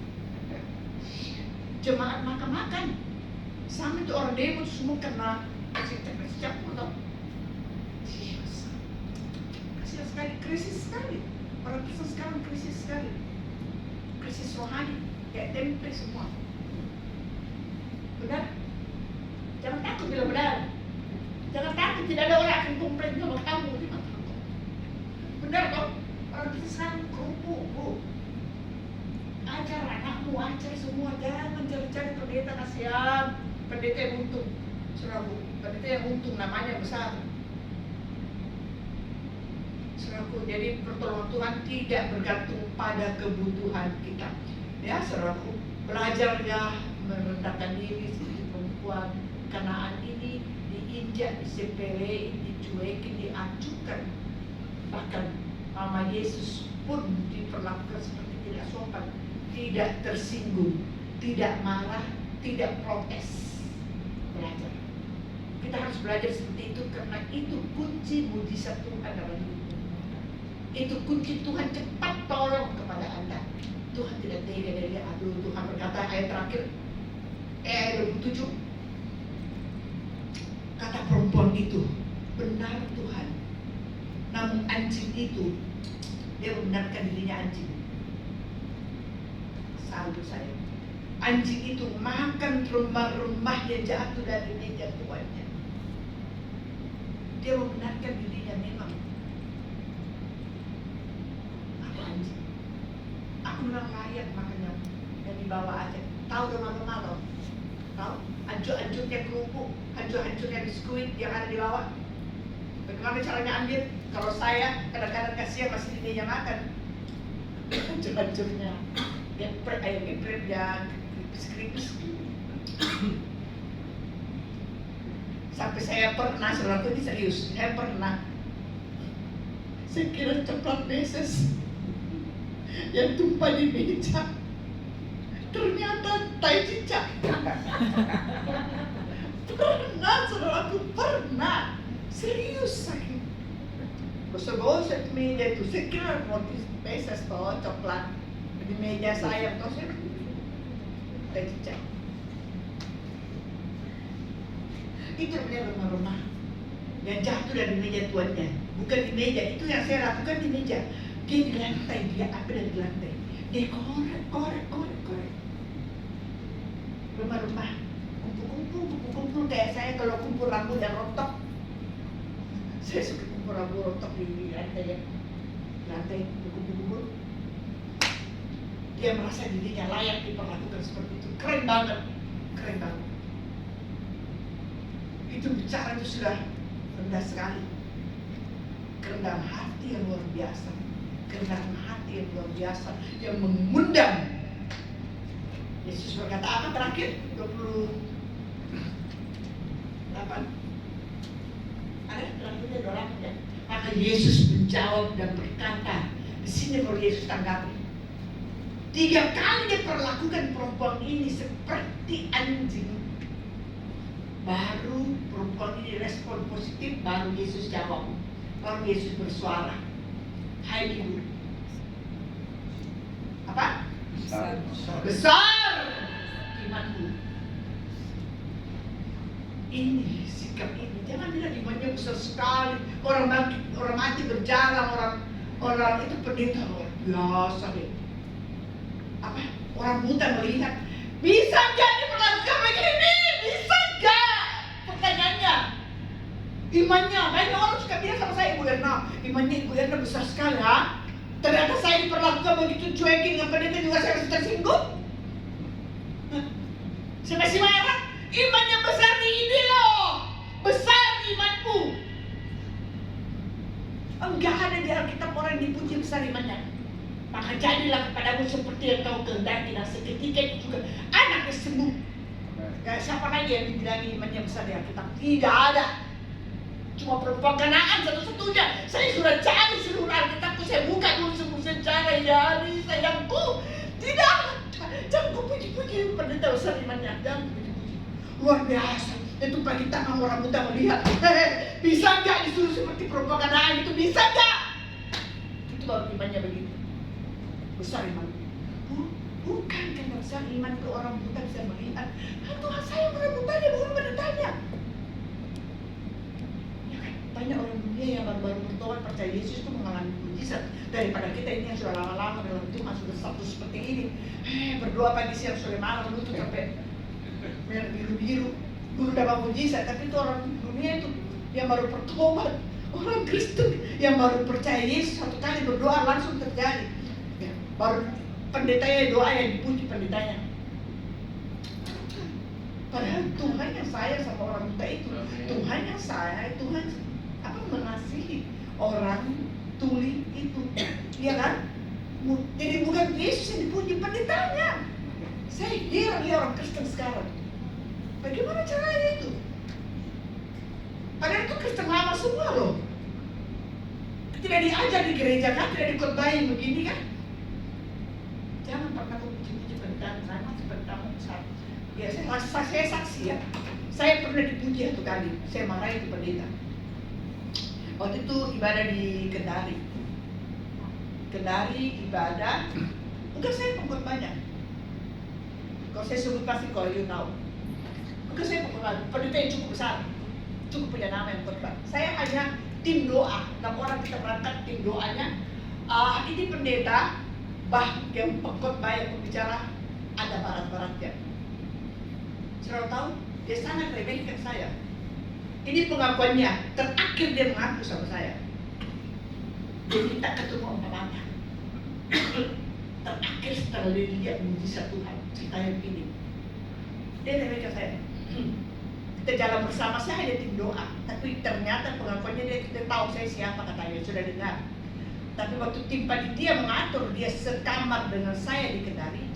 Jemaat makan-makan. Sama itu orang demo semua kena kasih campur tau. Kasihan sekali, krisis sekali. Orang Kristen sekarang krisis sekali. Krisis rohani, kayak tempe semua. Benar? Jangan takut bila benar. Jangan takut, tidak ada orang akan komplain sama kamu. Benar dong? Orang Kristen sekarang kerupuk, Bu. Ajar anakmu, ajar semua. Jangan cari-cari pendeta, kasihan. Pendeta yang untung, saudaraku. Pendeta yang untung namanya besar. Saudaraku, jadi pertolongan Tuhan tidak bergantung pada kebutuhan kita. Ya, saudaraku, belajar ya merendahkan diri seperti perempuan Kanaan ini, diinjak, disepelein, dicuekin, diacukan. Bahkan Mama Yesus pun diperlakukan seperti tidak sopan, tidak tersinggung, tidak marah, tidak protes. Belajar. Kita harus belajar seperti itu karena itu kunci mujizat Tuhan dalam hidup. Itu kunci Tuhan cepat tolong kepada Anda. Tuhan tidak tega dari dia. Aduh, Tuhan berkata ayat terakhir, ayat 27. Kata perempuan itu, benar Tuhan. Namun anjing itu, dia membenarkan dirinya anjing. Salut saya. Anjing itu makan rembah-rembah yang jatuh dari meja tuannya. Dia membenarkan dirinya memang. Apa anjing? Aku memang layak makannya yang dibawa aja. Tahu rumah-rumah loh? Tahu? Hancur-hancurnya kerupuk, hancur-hancurnya biskuit yang ada di bawah. Bagaimana caranya ambil? Kalau saya kadang-kadang kasihan masih di meja makan. Hancur-hancurnya. Geprek, ayam geprek yang krips-krips. Sampai saya pernah, saudara ini serius, saya pernah. Saya kira coklat meses yang tumpah di meja, ternyata tai cicak. Pernah, saudaraku, pernah. Serius saya. Gosok-gosok meja itu, saya kira roti meses toh, coklat di meja saya, toh saya tai cicak. Itu namanya rumah-rumah yang jatuh dari meja tuannya, bukan di meja. Itu yang saya lakukan di meja. Dia di lantai, dia apa dari lantai, dia korek. Rumah-rumah kumpul kayak saya kalau kumpul rambut yang rontok. Saya suka kumpul rambut rontok di lantai ya, lantai kumpul. Dia merasa dirinya layak diperlakukan seperti itu. Keren banget. Itu bicara itu sudah rendah sekali. Kerendahan hati yang luar biasa. Kerendahan hati yang luar biasa yang mengundang. Yesus berkata apa terakhir? 28. Ada terakhirnya 28 ya. Maka Yesus menjawab dan berkata, di sini kalau Yesus tanggapi. 3 kali dia perlakukan perempuan ini seperti anjing. Baru perempuan ini respon positif, baru Yesus jawab. Baru Yesus bersuara. Hai ibu. Apa? Besar imanmu. Ini sikap ini. Jangan bilang imannya besar sekali. Orang mati berjalan, orang itu pendeta luar biasa deh. Apa? Orang buta melihat. Bisa nggak diperlakukan begini? Bisa nggak? Pertanyaannya. Imannya, banyak orang suka bilang sama saya, Ibu Erna, imannya Ibu Erna besar sekali, ha? Ternyata saya diperlakukan begitu cuekin dengan pendeta juga saya masih tersinggung. Saya masih marah. Imannya besar di ini loh. Besar imanku. Enggak ada di Alkitab orang yang dipuji besar imannya. Maka jadilah kepadamu seperti yang kau kehendaki, dan seketika itu juga anaknya sembuh. Siapa lagi yang dibilangi imannya besar di Alkitab? Tidak ada. Cuma perempuan Kanaan satu-satunya. Saya sudah cari seluruh Alkitabku, saya buka dulu secara hari sayangku. Tidak. Jangan kau puji-puji pendeta besar imannya. Jangan puji-puji. Luar biasa. Itu pagi tangan orang buta melihat. Bisa nggak disuruh seperti perempuan Kanaan itu? Bisa nggak? Itu baru imannya begitu. besar iman. Bukan karena besar iman ke orang buta bisa melihat. Tuhan saya orang buta, dia bukan pendetanya. Ya kan, banyak orang dunia yang baru-baru bertobat percaya Yesus itu mengalami mujizat daripada kita ini yang sudah lama-lama dalam Tuhan, sudah status seperti ini. Berdoa pagi siang sore malam lutut sampai merah biru-biru, belum dapat mujizat. Tapi itu orang dunia itu yang baru bertobat, orang Kristen yang baru percaya Yesus satu kali berdoa langsung terjadi. Ya, baru pendetanya doa yang dipuji pendetanya. Padahal Tuhan yang sayang sama orang buta itu, Tuhan yang sayang, Tuhan mengasihi orang tuli itu, ya kan? Jadi bukan Yesus yang dipuji, pendetanya. Saya heran lihat orang Kristen sekarang. Bagaimana caranya itu? Padahal itu Kristen lama semua loh. Tidak diajar di gereja kan, tidak dikotbahin begini kan? Jangan pernah puji-puji pendeta, saya masih pendeta besar. Ya, saya saksi ya. Saya pernah dipuji satu kali, saya marahin itu pendeta. Waktu itu ibadah di Kendari. Kendari ibadah, enggak saya pengkhotbahnya. Kalau saya sebut pasti kalau you tahu. Enggak saya pengkhotbah, pendeta yang cukup besar, cukup punya nama yang khotbah. Saya hanya tim doa, 6 orang kita berangkat tim doanya. Ini pendeta, yang pengkhotbah yang pembicara ada barat-baratnya. Saudara tahu, dia sangat remehkan saya. Ini pengakuannya, terakhir dia mengaku sama saya. Dia minta ketemu sama mama. Terakhir setelah dia lihat mujizat Tuhan, ceritanya begini. Dia remehkan saya. Kita jalan bersama, saya hanya tim doa. Tapi ternyata pengakuannya dia tahu saya siapa, katanya, sudah dengar. Tapi waktu tim panitia mengatur, dia sekamar dengan saya di Kendari,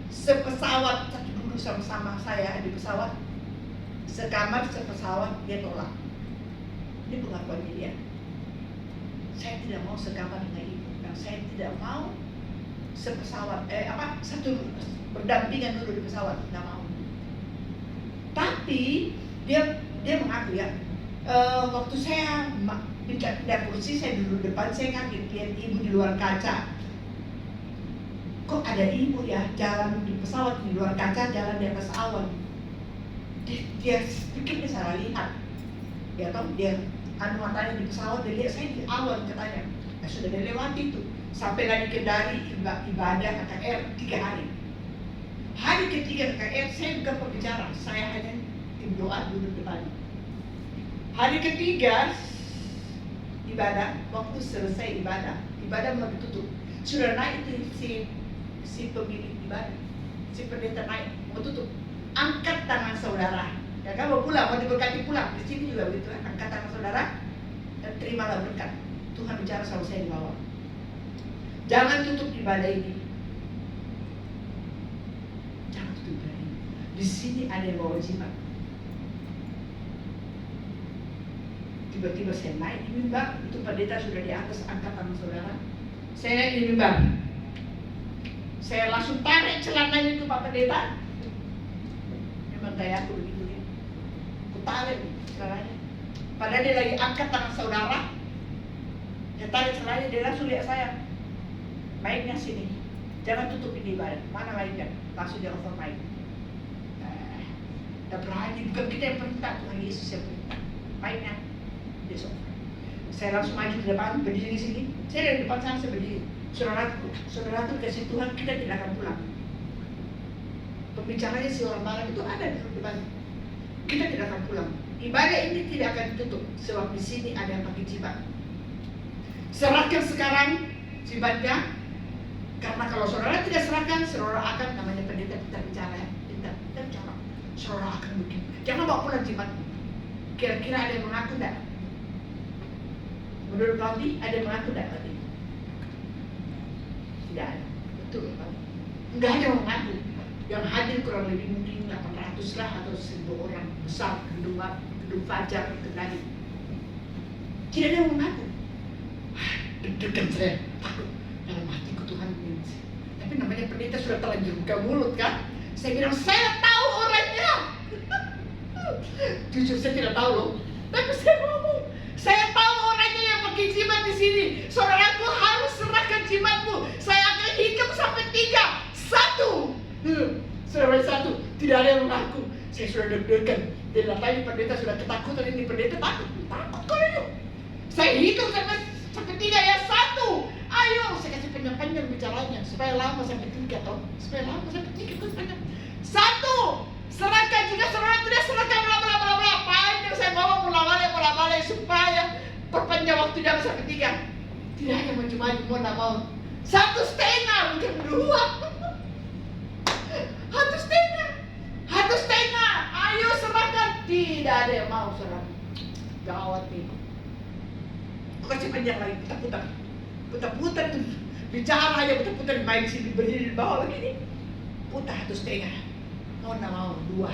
sepesawat, satu duduk sama-sama saya di pesawat, sekamar, sepesawat, dia tolak. Ini pengakuannya dia. Saya tidak mau sekamar dengan ibu, dan saya tidak mau sepesawat, satu berdampingan dulu di pesawat, tidak mau. Tapi dia mengaku ya, waktu saya pindah kursi, saya duduk depan, saya kaget lihat ibu di luar kaca. Kok ada ibu ya jalan di pesawat, di luar kaca, jalan di atas awan. Dia pikir dia salah lihat. Ya toh, dia matanya di pesawat, dia lihat saya di awan katanya. Nah, sudah dia lewati itu. Sampai lagi Kendari ibadah KKR 3 hari. Hari ketiga KKR saya bukan pembicara, saya hanya tim doa duduk depan. Hari ketiga ibadah, waktu selesai ibadah mau ditutup. Sudah naik itu si pemilik ibadah, si pendeta naik mau tutup. Angkat tangan saudara. Ya kan mau pulang, mau diberkati pulang. Di sini juga begitu kan, angkat tangan saudara dan terimalah berkat. Tuhan bicara sama saya di bawah. Jangan tutup ibadah ini. Jangan tutup ibadah ini. Di sini ada yang bawa jimat. Tiba-tiba saya naik di mimbar, itu pendeta sudah di atas, angkat tangan saudara. Saya naik di mimbar. Saya langsung tarik celananya itu Pak Pendeta. Memang gaya aku begitu ya. Aku tarik celananya. Padahal dia lagi angkat tangan saudara. Dia tarik celananya, dia langsung lihat saya. Mic-nya sini. Jangan tutup ini ibadah. Mana mic-nya? Langsung dia over mic. Udah berani, bukan kita yang perintah, Tuhan Yesus yang perintah. Mic-nya. Besok. Saya langsung maju ke depan, berdiri di sini. Saya dari depan sana, saya berdiri. Saudara kasih Tuhan, kita tidak akan pulang. Pembicaranya si orang malam itu ada di depan. Kita tidak akan pulang. Ibadah ini tidak akan ditutup, sebab di sini ada yang pakai jimat. Serahkan sekarang jimatnya, karena kalau saudara tidak serahkan, saudara akan, namanya pendeta kita bicara ya, kita bicara, saudara akan begini. Jangan bawa pulang jimat. Kira-kira ada yang mengaku tidak? Menurut Rodi, ada yang mengaku tidak tadi? Tidak ada, betul Pak. Enggak ada yang mengaku. Yang hadir kurang lebih mungkin 800 lah atau 1000 orang besar gedung Fajar Kendari. Tidak ada yang mengaku. Deg-degan saya, takut dalam hatiku Tuhan ini. Tapi namanya pendeta sudah terlanjur buka mulut kan. Saya bilang, saya tahu orangnya. Jujur saya tidak tahu loh. Tapi saya ngomong, saya tahu orangnya yang pakai jimat di sini. Saudaraku harus serahkan jimatmu. Saya akan hitung sampai 3. 1. Saudara 1. Tidak ada yang mengaku. Saya sudah deg-degan. Dan tadi pendeta sudah ketakutan. Ini pendeta takut kalau itu. Saya hitung sampai 3 ya. 1. Ayo, saya kasih panjang-panjang bicaranya supaya lama sampai 3 toh. Supaya lama sampai 3 terus panjang. 1. Serahkan, jika saudara tidak serahkan bla panjang saya bawa bola-balik supaya perpanjang waktu jangan sampai 3. Tidak hanya maju-maju mau tak mau. 1,5 bukan 2. 1,5. Ayo serahkan. Tidak ada yang mau saudara. Gawat nih. Kasih panjang lagi, putar tuh. Bicara aja putar main sini berdiri di bawah lagi nih. Putar 1,5. Mau tak mau 2.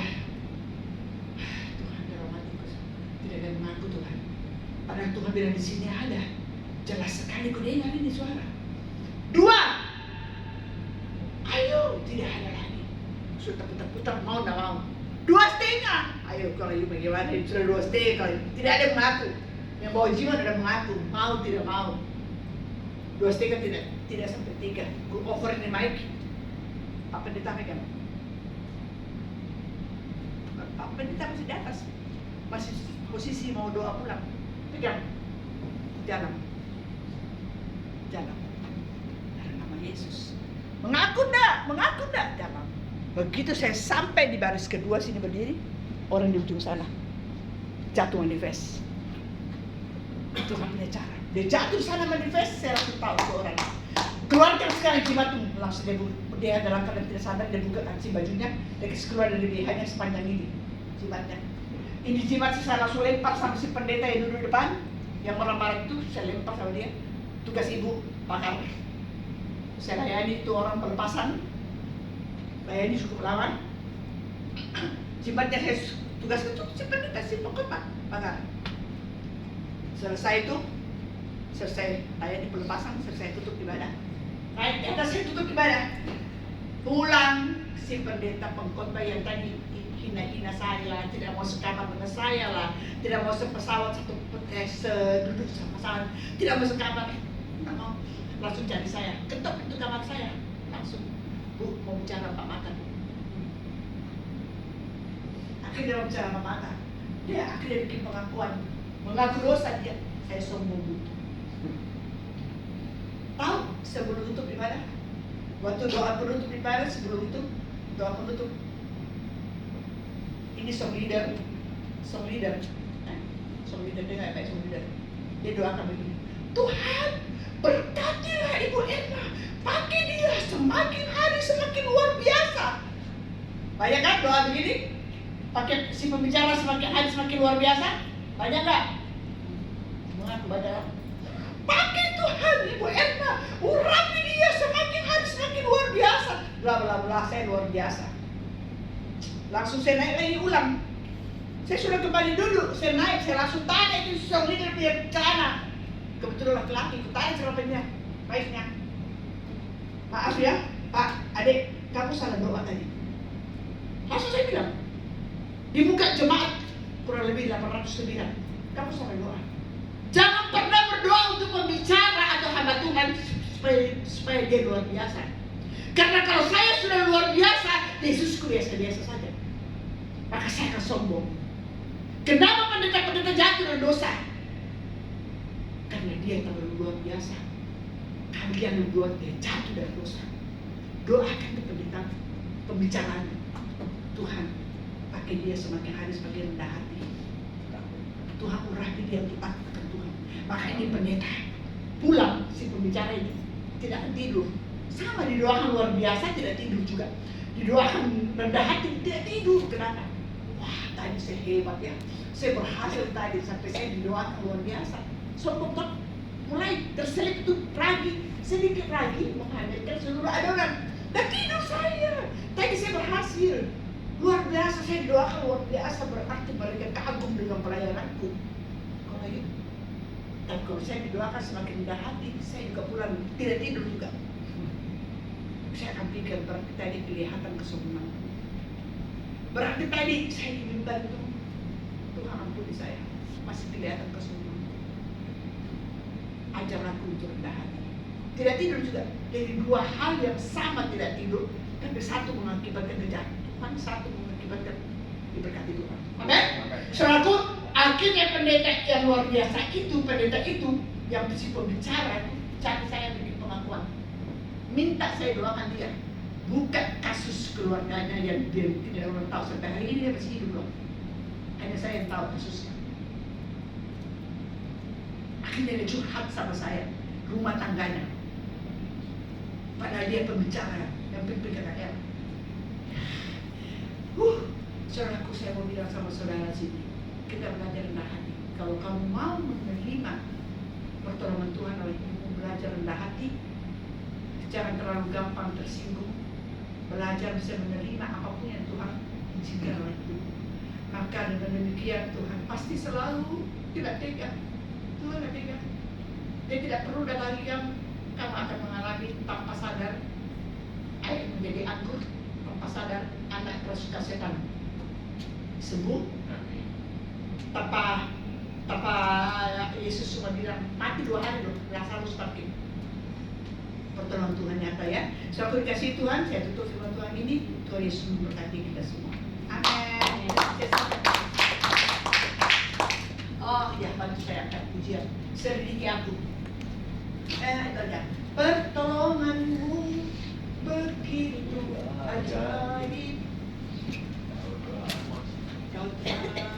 Tuhan romantikus. Tidak ada yang mengaku Tuhan. Padahal Tuhan bilang di sini ada. Jelas sekali kau dengar ini suara. 2. Ayo, tidak ada lagi. Sudah putar mau tak mau. 2,5. Ayo kalau you bagaimana sudah 2,5 kalau tidak ada yang mengaku. Yang bawa jimat ada mengaku, mau tidak mau. 2,5 tidak sampai 3. Gue over ini mic. Apa pendeta pegang? Apa pendeta masih di atas? Masih posisi mau doa pulang. Pegang. Jalan. Dalam nama Yesus. Mengaku enggak? Dalam. Begitu saya sampai di baris kedua sini berdiri, orang di ujung sana jatuh manifest. Itu kan punya cara. Dia jatuh sana manifest, saya langsung tahu itu orang. Keluarkan sekarang jimat itu, langsung dia dalam keadaan tidak sadar, dia buka taksi bajunya, dia keluar dari BH-nya sepanjang ini jimatnya. Ini jimat saya langsung lempar sama si pendeta yang duduk depan, yang marah-marah itu saya lempar sama dia. Tugas ibu pakar. Saya layani itu orang pelepasan, layani suku Pelawan. Jimatnya saya tugas itu si pendeta si pokoknya pakar. Selesai layani pelepasan, selesai tutup ibadah. Naik di atas saya tutup ibadah. Pulang si pendeta pengkhotbah yang tadi hina-hina saya lah, tidak mau sekamar dengan saya lah, tidak mau sepesawat seduduk sama pesawat, tidak mau sekamar, nggak mau, langsung cari saya, ketok pintu kamar saya, langsung, Bu mau bicara Pak Mata. Akhirnya mau bicara Pak Mata, dia akhirnya bikin pengakuan, mengaku dosa dia, saya sombong Bu. Tahu sebelum tutup ibadah, waktu doa penutup ibadah sebelum itu doa penutup. Ini song leader dengar baik song leader. Dia doakan begini, Tuhan berkatilah Ibu Erna, pakai dia semakin hari semakin luar biasa. Banyak kan doa begini? Pakai si pembicara semakin hari semakin luar biasa? Banyak nggak? Mengaku banyak. Pakai Tuhan Ibu Erna, urapi dia semakin hari semakin luar biasa. Bla bla bla, saya luar biasa. Langsung saya naik lagi ulang. Saya sudah kembali duduk, saya naik, saya langsung tanya itu song leader punya celana. Kebetulan laki-laki, aku tanya celananya, baiknya. Maaf ya, Pak, adik, kamu salah doa tadi. Langsung saya bilang, di muka jemaat kurang lebih 809, kamu salah doa. Jangan pernah berdoa untuk pembicara atau hamba Tuhan supaya dia luar biasa. Karena kalau saya sudah luar biasa, Yesusku biasa-biasa saja. Maka saya akan sombong. Kenapa pendeta-pendeta jatuh dalam dosa? Karena dia terlalu luar biasa. Kalian membuat dia jatuh dalam dosa. Doakan ke pendeta pembicaraan. Tuhan, pakai dia semakin hari semakin rendah hati. Tuhan urapi dia untuk takut akan Tuhan. Maka ini pendeta pulang si pembicara ini tidak tidur. Sama didoakan luar biasa tidak tidur juga. Didoakan rendah hati tidak tidur. Kenapa? Wah, tadi saya hebat ya. Saya berhasil tadi sampai saya didoakan luar biasa. Sombong toh, mulai terselip itu ragi, sedikit ragi menghadirkan seluruh adonan. Dan tidur saya. Tadi saya berhasil. Luar biasa, saya didoakan luar biasa, berarti mereka kagum dengan pelayananku. Kalau itu, dan kalau saya didoakan semakin rendah hati, saya juga pulang tidak tidur juga. Saya akan pikir berarti tadi kelihatan kesombongan. Berarti tadi saya diminta itu, Tuhan ampuni saya, masih kelihatan kesombongan. ajar aku untuk rendah hati. Tidak tidur juga. Dari dua hal yang sama tidak tidur, tapi satu mengakibatkan kejatuhan, satu mengakibatkan diberkati Tuhan. Amin. Saudaraku, akhirnya pendeta yang luar biasa itu, pendeta itu yang mesti pembicara, cari saya bikin pengakuan. Minta saya doakan dia. Bukan kasus keluarganya yang dia tidak orang tahu sampai hari ini dia masih hidup loh. Hanya saya yang tahu kasusnya. Akhirnya dia curhat sama saya, rumah tangganya. Padahal dia pembicara yang pimpin KKR. Saudaraku, saya mau bilang sama saudara sini, kita belajar rendah hati. Kalau kamu mau menerima pertolongan Tuhan oleh ibu, belajar rendah hati, jangan terlalu gampang tersinggung, belajar bisa menerima apapun yang Tuhan izinkan oleh ibu. Maka dengan demikian Tuhan pasti selalu tidak tega. Tuhan tidak tega. Dia tidak perlu dan lagi yang kamu akan mengalami tanpa sadar air menjadi anggur, tanpa sadar anak kerasukan setan sembuh, tanpa Yesus cuma bilang mati 2 hari loh, Lazarus bangkit. Pertolongan Tuhan nyata ya. So aku dikasih Tuhan, saya tutup firman Tuhan ini. Tuhan Yesus memberkati kita semua. Amin. Oh ya, bantu saya angkat pujian. Selidiki aku. Pertolonganmu begitu ajaib. Kau telah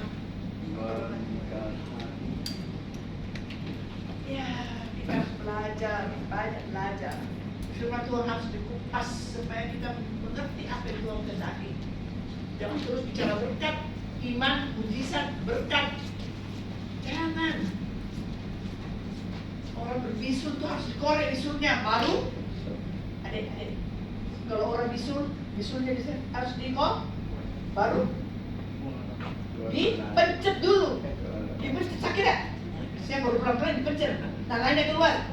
ya, kita harus belajar, banyak belajar. Firman Tuhan harus dikupas supaya kita mengerti apa yang Tuhan kehendaki. Jangan terus bicara berkat, iman, mujizat, berkat. Jangan. Orang berbisul itu harus dikorek bisulnya, baru adik-adik. Kalau orang bisulnya harus dikorek, baru dipencet dulu. Dipencet sakit ya? Saya baru pelan-pelan dipencet, nananya keluar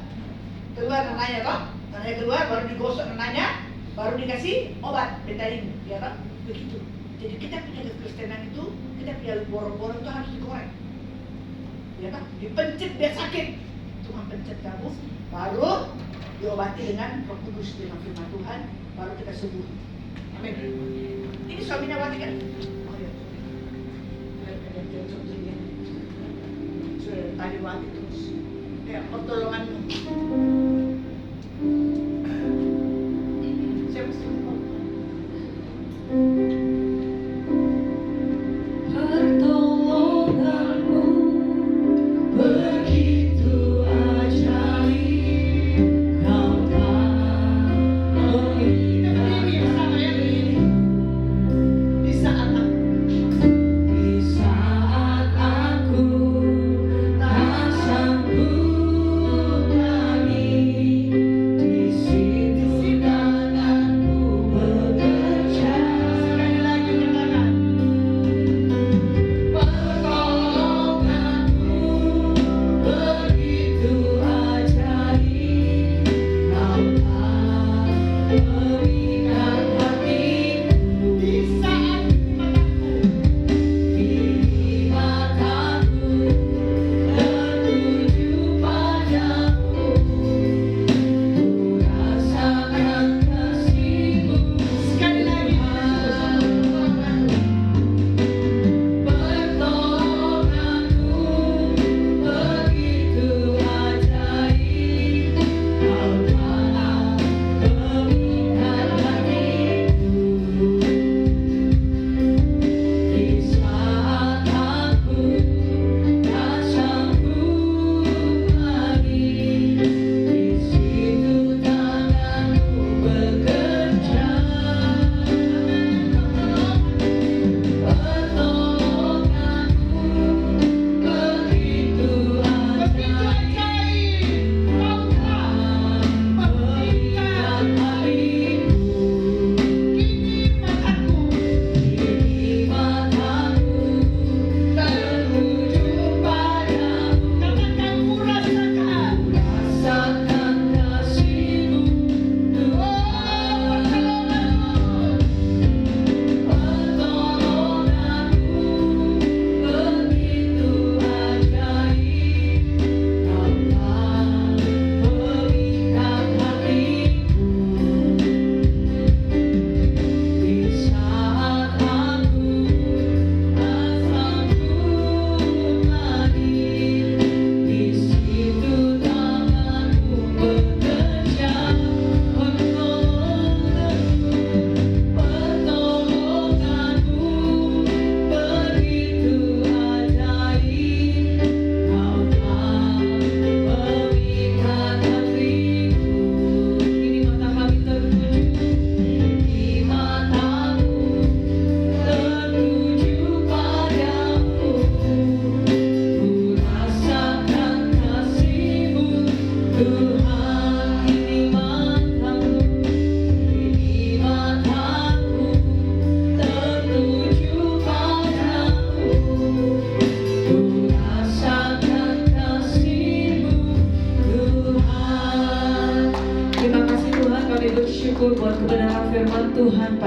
nananya toh, nananya keluar, baru digosok nananya, baru dikasih obat betadine, ya toh, begitu. Jadi kita punya kekristenan itu, kita punya borong-borong itu harus dikorek, ya toh, dipencet biar sakit. Tuhan pencet kamu, baru diobati dengan Roh Kudus dengan firman Tuhan, baru kita sembuh. Amin. Ini suaminya Wati kan? Oh ya. Sudah tadi Wati terus. Ya, pertolonganmu. Saya mesti ngomong.
Pertolonganmu begitu ajaib, kau tak mengingat
Di saat
aku tak sanggup lagi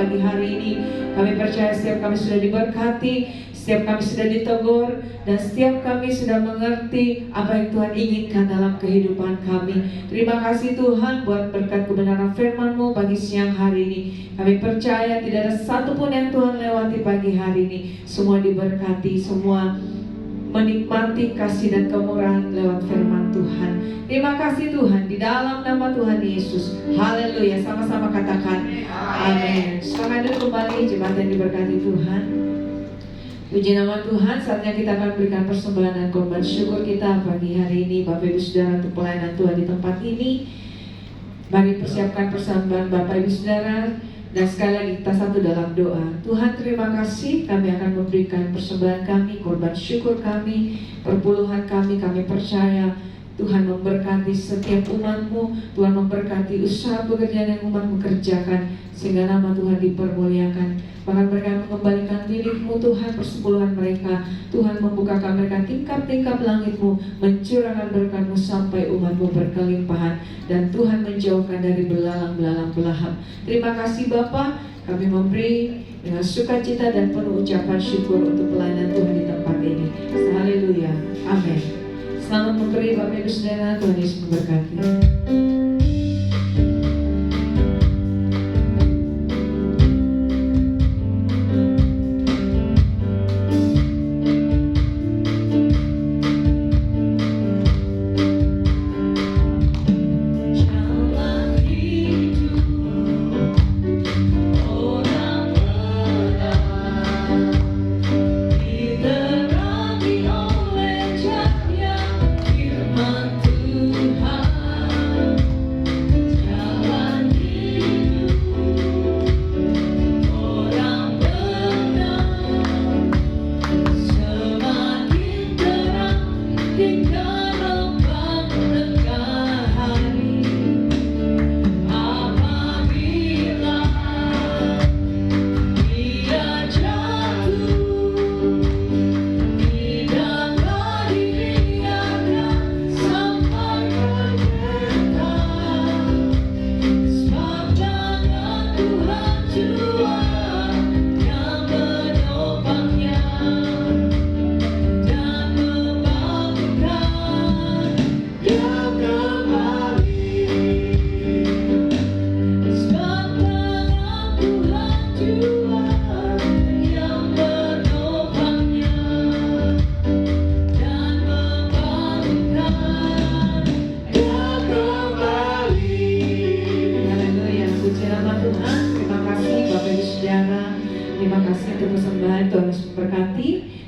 pagi hari ini. Kami percaya setiap kami sudah diberkati, setiap kami sudah ditegur, dan setiap kami sudah mengerti apa yang Tuhan inginkan dalam kehidupan kami. Terima kasih Tuhan buat berkat kebenaran firman-Mu pagi siang hari ini. Kami percaya tidak ada satupun yang Tuhan lewati pagi hari ini. Semua diberkati, semua menikmati kasih dan kemurahan lewat firman Tuhan. Terima kasih Tuhan, di dalam nama Tuhan Yesus. Haleluya, sama-sama katakan amin. Sekarang duduk kembali, jemaat yang diberkati Tuhan. Puji nama Tuhan, saatnya kita akan berikan persembahan dan korban syukur kita pagi hari ini. Bapak Ibu Saudara, untuk pelayanan Tuhan di tempat ini, mari persiapkan persembahan Bapak Ibu Saudara. Dan sekali lagi kita satu dalam doa. Tuhan, terima kasih, kami akan memberikan persembahan kami, korban syukur kami, perpuluhan kami. Kami percaya Tuhan memberkati setiap umat-Mu. Tuhan memberkati usaha pekerjaan yang umat-Mu kerjakan, sehingga nama Tuhan dipermuliakan. Bahkan mereka mengembalikan milik-Mu Tuhan, persepuluhan mereka. Tuhan membukakan mereka tingkap-tingkap langit-Mu, mencurahkan berkat-Mu sampai umat-Mu berkelimpahan. Dan Tuhan menjauhkan dari belalang-belalang belahap. Terima kasih Bapa, kami memberi dengan sukacita dan penuh ucapan syukur untuk pelayanan Tuhan di tempat ini. Haleluya, amin. Selamat memberi Bapak Ibu Saudara, Tuhan Yesus memberkati.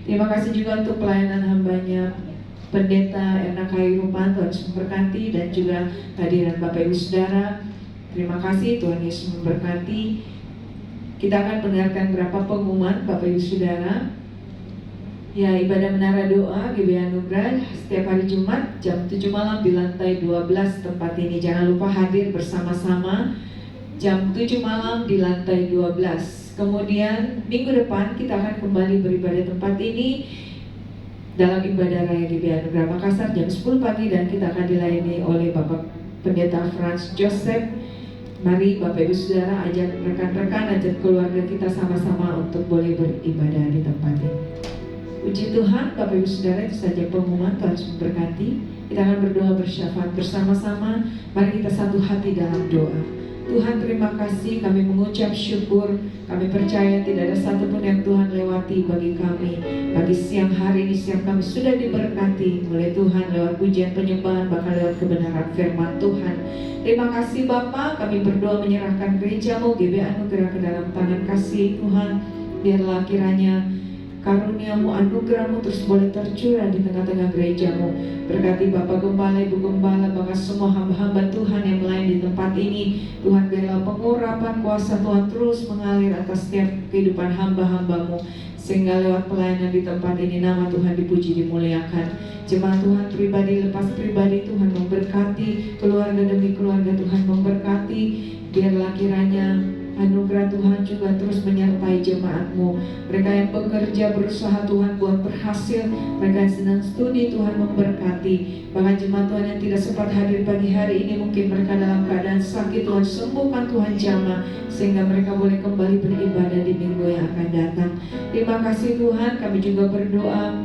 Terima kasih juga untuk pelayanan hambanya Pendeta Erna Kairupan, Tuhan Yesus memberkati, dan juga hadiran Bapak Ibu Saudara. Terima kasih, Tuhan Yesus memberkati. Kita akan mendengarkan beberapa pengumuman Bapak Ibu Saudara. Ya, ibadah menara doa GBI Anugerah setiap hari Jumat jam 7 malam di lantai 12 tempat ini. Jangan lupa hadir bersama-sama jam 7 malam di lantai 12. Kemudian minggu depan kita akan kembali beribadah tempat ini dalam ibadah raya GBI Anugerah Makassar jam 10 pagi, dan kita akan dilayani oleh Bapak Pendeta Franz Joseph. Mari Bapak Ibu Saudara, ajak rekan-rekan, ajak keluarga kita sama-sama untuk boleh beribadah di tempat ini. Puji Tuhan, Bapak Ibu Saudara, itu saja pengumuman. Tuhan Yesus memberkati. Kita akan berdoa bersyafaat bersama-sama. Mari kita satu hati dalam doa. Tuhan, terima kasih, kami mengucap syukur. Kami percaya tidak ada satupun yang Tuhan lewati bagi kami. Pagi siang hari ini siang kami sudah diberkati oleh Tuhan lewat pujian penyembahan, bahkan lewat kebenaran firman Tuhan. Terima kasih Bapa, kami berdoa menyerahkan gereja-Mu GBI Anugerah ke dalam tangan kasih Tuhan. Biarlah kiranya karunia-Mu, anugerah-Mu terus boleh tercurah di tengah-tengah gereja-Mu. Berkati Bapak Gembala, Ibu Gembala, bahkan semua hamba-hamba Tuhan yang lain di tempat ini. Tuhan, biarlah pengurapan kuasa Tuhan terus mengalir atas setiap kehidupan hamba-hamba-Mu, sehingga lewat pelayanan di tempat ini nama Tuhan dipuji, dimuliakan. Jemaat Tuhan pribadi lepas pribadi, Tuhan memberkati. Keluarga demi keluarga, Tuhan memberkati. Biarlah kiranya Anugerah Tuhan juga terus menyertai jemaat-Mu. Mereka yang bekerja berusaha Tuhan buat berhasil, mereka yang sedang studi Tuhan memberkati. Bahkan jemaat Tuhan yang tidak sempat hadir pagi hari ini, mungkin mereka dalam keadaan sakit, Tuhan sembuhkan, Tuhan jamah, sehingga mereka boleh kembali beribadah di minggu yang akan datang. Terima kasih Tuhan. Kami juga berdoa,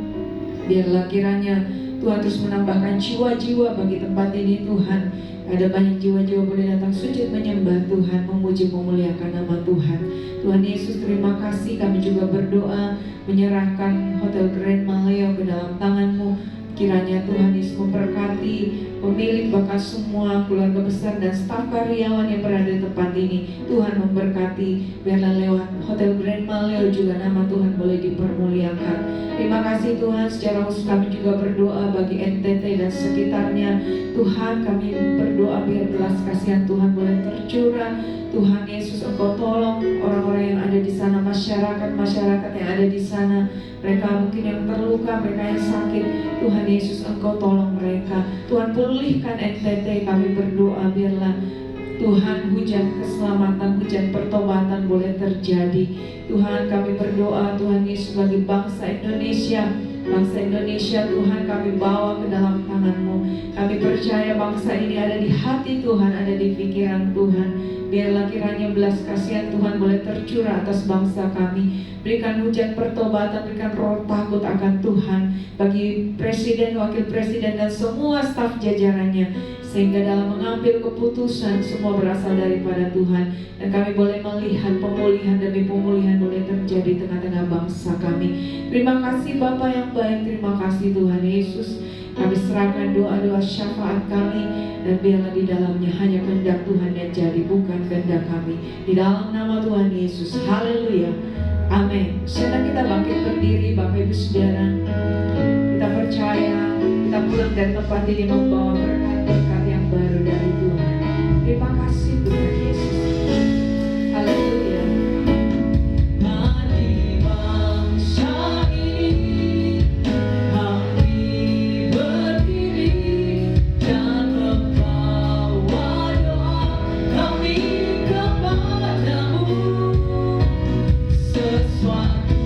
biarlah kiranya Tuhan terus menambahkan jiwa-jiwa bagi tempat ini Tuhan. Ada banyak jiwa-jiwa boleh datang sujud menyembah Tuhan, memuji memuliakan nama Tuhan. Tuhan Yesus, terima kasih. Kami juga berdoa menyerahkan Hotel Grand Maleo ke dalam tangan-Mu. Kiranya Tuhan Yesus memberkati pemilik, bahkan semua keluarga besar dan staf karyawan yang berada di tempat ini. Tuhan memberkati, biarlah lewat Hotel Grand Maleo juga nama Tuhan boleh dipermuliakan. Terima kasih Tuhan. Secara khusus kami juga berdoa bagi NTT dan sekitarnya. Tuhan, kami berdoa biar belas kasihan Tuhan boleh tercurah. Tuhan Yesus, Engkau tolong orang-orang yang ada di sana, masyarakat yang ada di sana. Mereka mungkin yang terluka, mereka yang sakit. Tuhan Yesus, Engkau tolong mereka. Tuhan, pulihkan NTT. Kami berdoa biarlah Tuhan hujan keselamatan, hujan pertobatan boleh terjadi. Tuhan, kami berdoa Tuhan Yesus bagi bangsa Indonesia. Bangsa Indonesia Tuhan kami bawa ke dalam tangan-Mu. Kami percaya bangsa ini ada di hati Tuhan, ada di pikiran Tuhan. Biarlah kiranya belas kasihan Tuhan boleh tercurah atas bangsa kami. Berikan hujan pertobatan, berikan roh takut akan Tuhan bagi presiden, wakil presiden dan semua staf jajarannya, sehingga dalam mengambil keputusan semua berasal daripada Tuhan. Dan kami boleh melihat pemulihan demi pemulihan boleh terjadi di tengah-tengah bangsa kami. Terima kasih Bapa yang baik, terima kasih Tuhan Yesus. Kami serahkan doa-doa syafaat kami, dan biarlah di dalamnya hanya kehendak Tuhan yang jadi, bukan kehendak kami. Di dalam nama Tuhan Yesus, haleluya, amin. Sedang kita bangkit berdiri Bapak Ibu Saudara. Kita percaya kita pulang dari tempat ini membawa berkat-berkat yang baru dari Tuhan. Terima kasih Tuhan Yesus, haleluya.
Mari bangsa ini kami berdiri dan membawa doa kami kepadamu. Sesuatu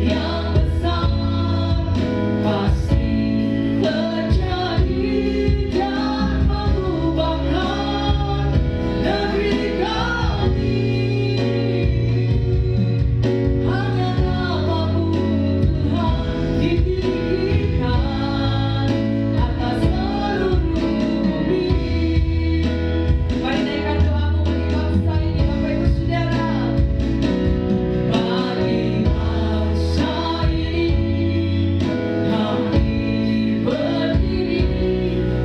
yang besar pasti terjadi dan mengubahkan negeri kami. Hanya nama-Mu Tuhan ditinggikan atas seluruh bumi.
Mari naikkan doamu bagi bangsa ini Bapak Ibu Saudara.
Bagi bangsa ini kami berdiri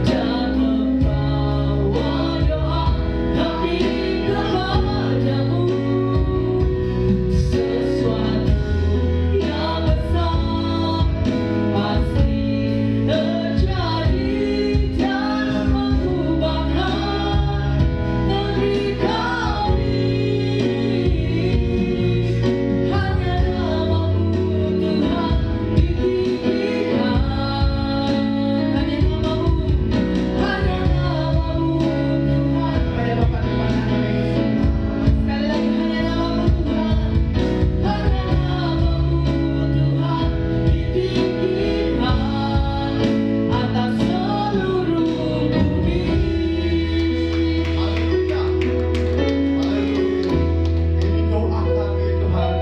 dan membawa doa kami kepadamu. Sesuatu yang besar pasti terjadi dan mengubahkan negeri kami. Hanya nama-Mu Tuhan ditinggikan. Hanya nama-Mu Tuhan.
Pada Bapak Tuhan sekali lagi, hanya nama-Mu Tuhan.
Hanya nama-Mu Tuhan ditinggikan atas seluruh bumi.
Haleluya. Haleluya. Ini doa kami Tuhan,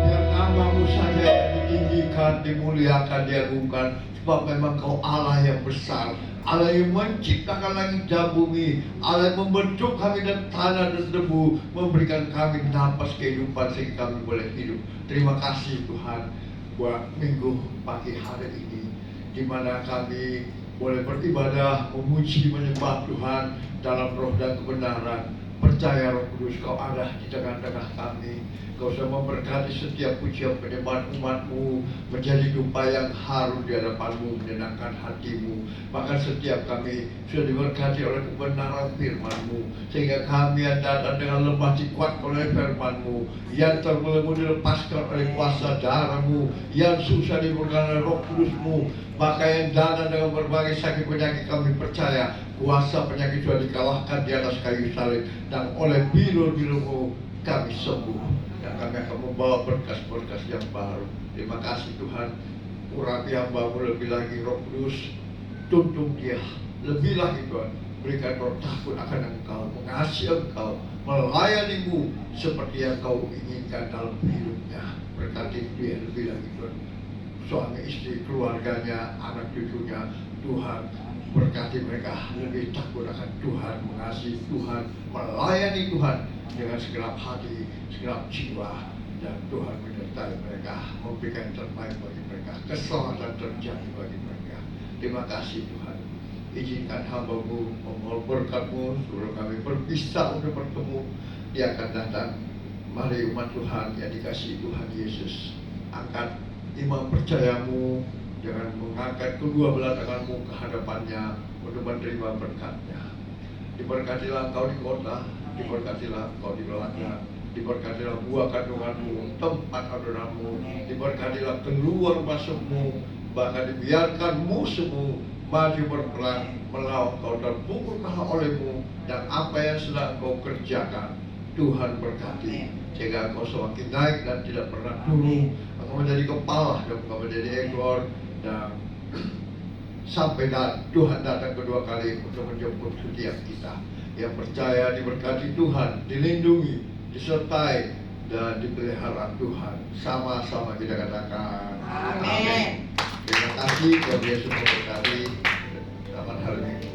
biar nama-Mu saja yang ditinggikan, dimuliakan, diagungkan. Sebab memang Kau Allah yang besar, Allah yang menciptakan langit dan bumi, Allah yang membentuk kami dan tanah dan debu, memberikan kami napas kehidupan sehingga kami boleh hidup. Terima kasih Tuhan buat minggu pagi hari ini, di mana kami boleh beribadah, memuji, menyembah Tuhan dalam roh dan kebenaran. Percaya Roh Kudus Kau ada di tengah-tengah kami. Kau sudah memberkati setiap pujian penyembahan umat-Mu menjadi dupa yang harum di hadapan-Mu, menyenangkan hati-Mu. Bahkan setiap kami sudah diberkati oleh kebenaran firman-Mu, sehingga kami yang datang dengan lemah dikuat oleh firman-Mu, yang terbelenggu dilepaskan oleh kuasa darah-Mu, yang susah diberkati oleh Roh Kudus-Mu. Maka yang datang dengan berbagai sakit penyakit, kami percaya kuasa penyakit sudah dikalahkan di atas kayu salib, dan oleh bilur-bilur-Mu kami sembuh dan kami akan membawa berkas-berkas yang baru. Terima kasih Tuhan, urapi hamba-Mu lebih lagi, Roh Kudus, tuntun dia lebih lagi Tuhan, berikan roh takut akan Engkau, mengasihi Engkau, melayani-Mu seperti yang Kau inginkan dalam hidupnya. Berkati dia lebih lagi Tuhan, suami istri, keluarganya, anak cucunya, Tuhan berkati mereka lebih takut akan Tuhan, mengasihi Tuhan, melayani Tuhan dengan segenap hati, segenap jiwa, dan Tuhan menyertai mereka, memberikan yang terbaik bagi mereka, keselamatan terjadi bagi mereka. Terima kasih Tuhan, izinkan hamba-Mu memohon berkat-Mu sebelum kami berpisah untuk bertemu di akan datang. Mari umat Tuhan yang dikasihi Tuhan Yesus, angkat iman percayamu dengan mengangkat kedua belah tanganmu ke hadapannya untuk menerima berkatnya. Diberkatilah engkau di kota, diberkatilah engkau di ladang, diberkatilah buah kandunganmu, tempat adonanmu, diberkatilah keluar masukmu, bahkan dibiarkan musuhmu maju berperang melawan kau dan pukul kalah olehmu, dan apa yang sedang kau kerjakan Tuhan berkati sehingga engkau semakin naik dan tidak pernah turun. Engkau menjadi kepala dan engkau menjadi ekor, dan sampai Tuhan datang kedua kali untuk menjemput setiap kita yang percaya diberkati Tuhan, dilindungi, disertai dan dipelihara Tuhan. Sama-sama kita katakan amin. Terima kasih, Tuhan Yesus memberkati. Selamat hari Minggu.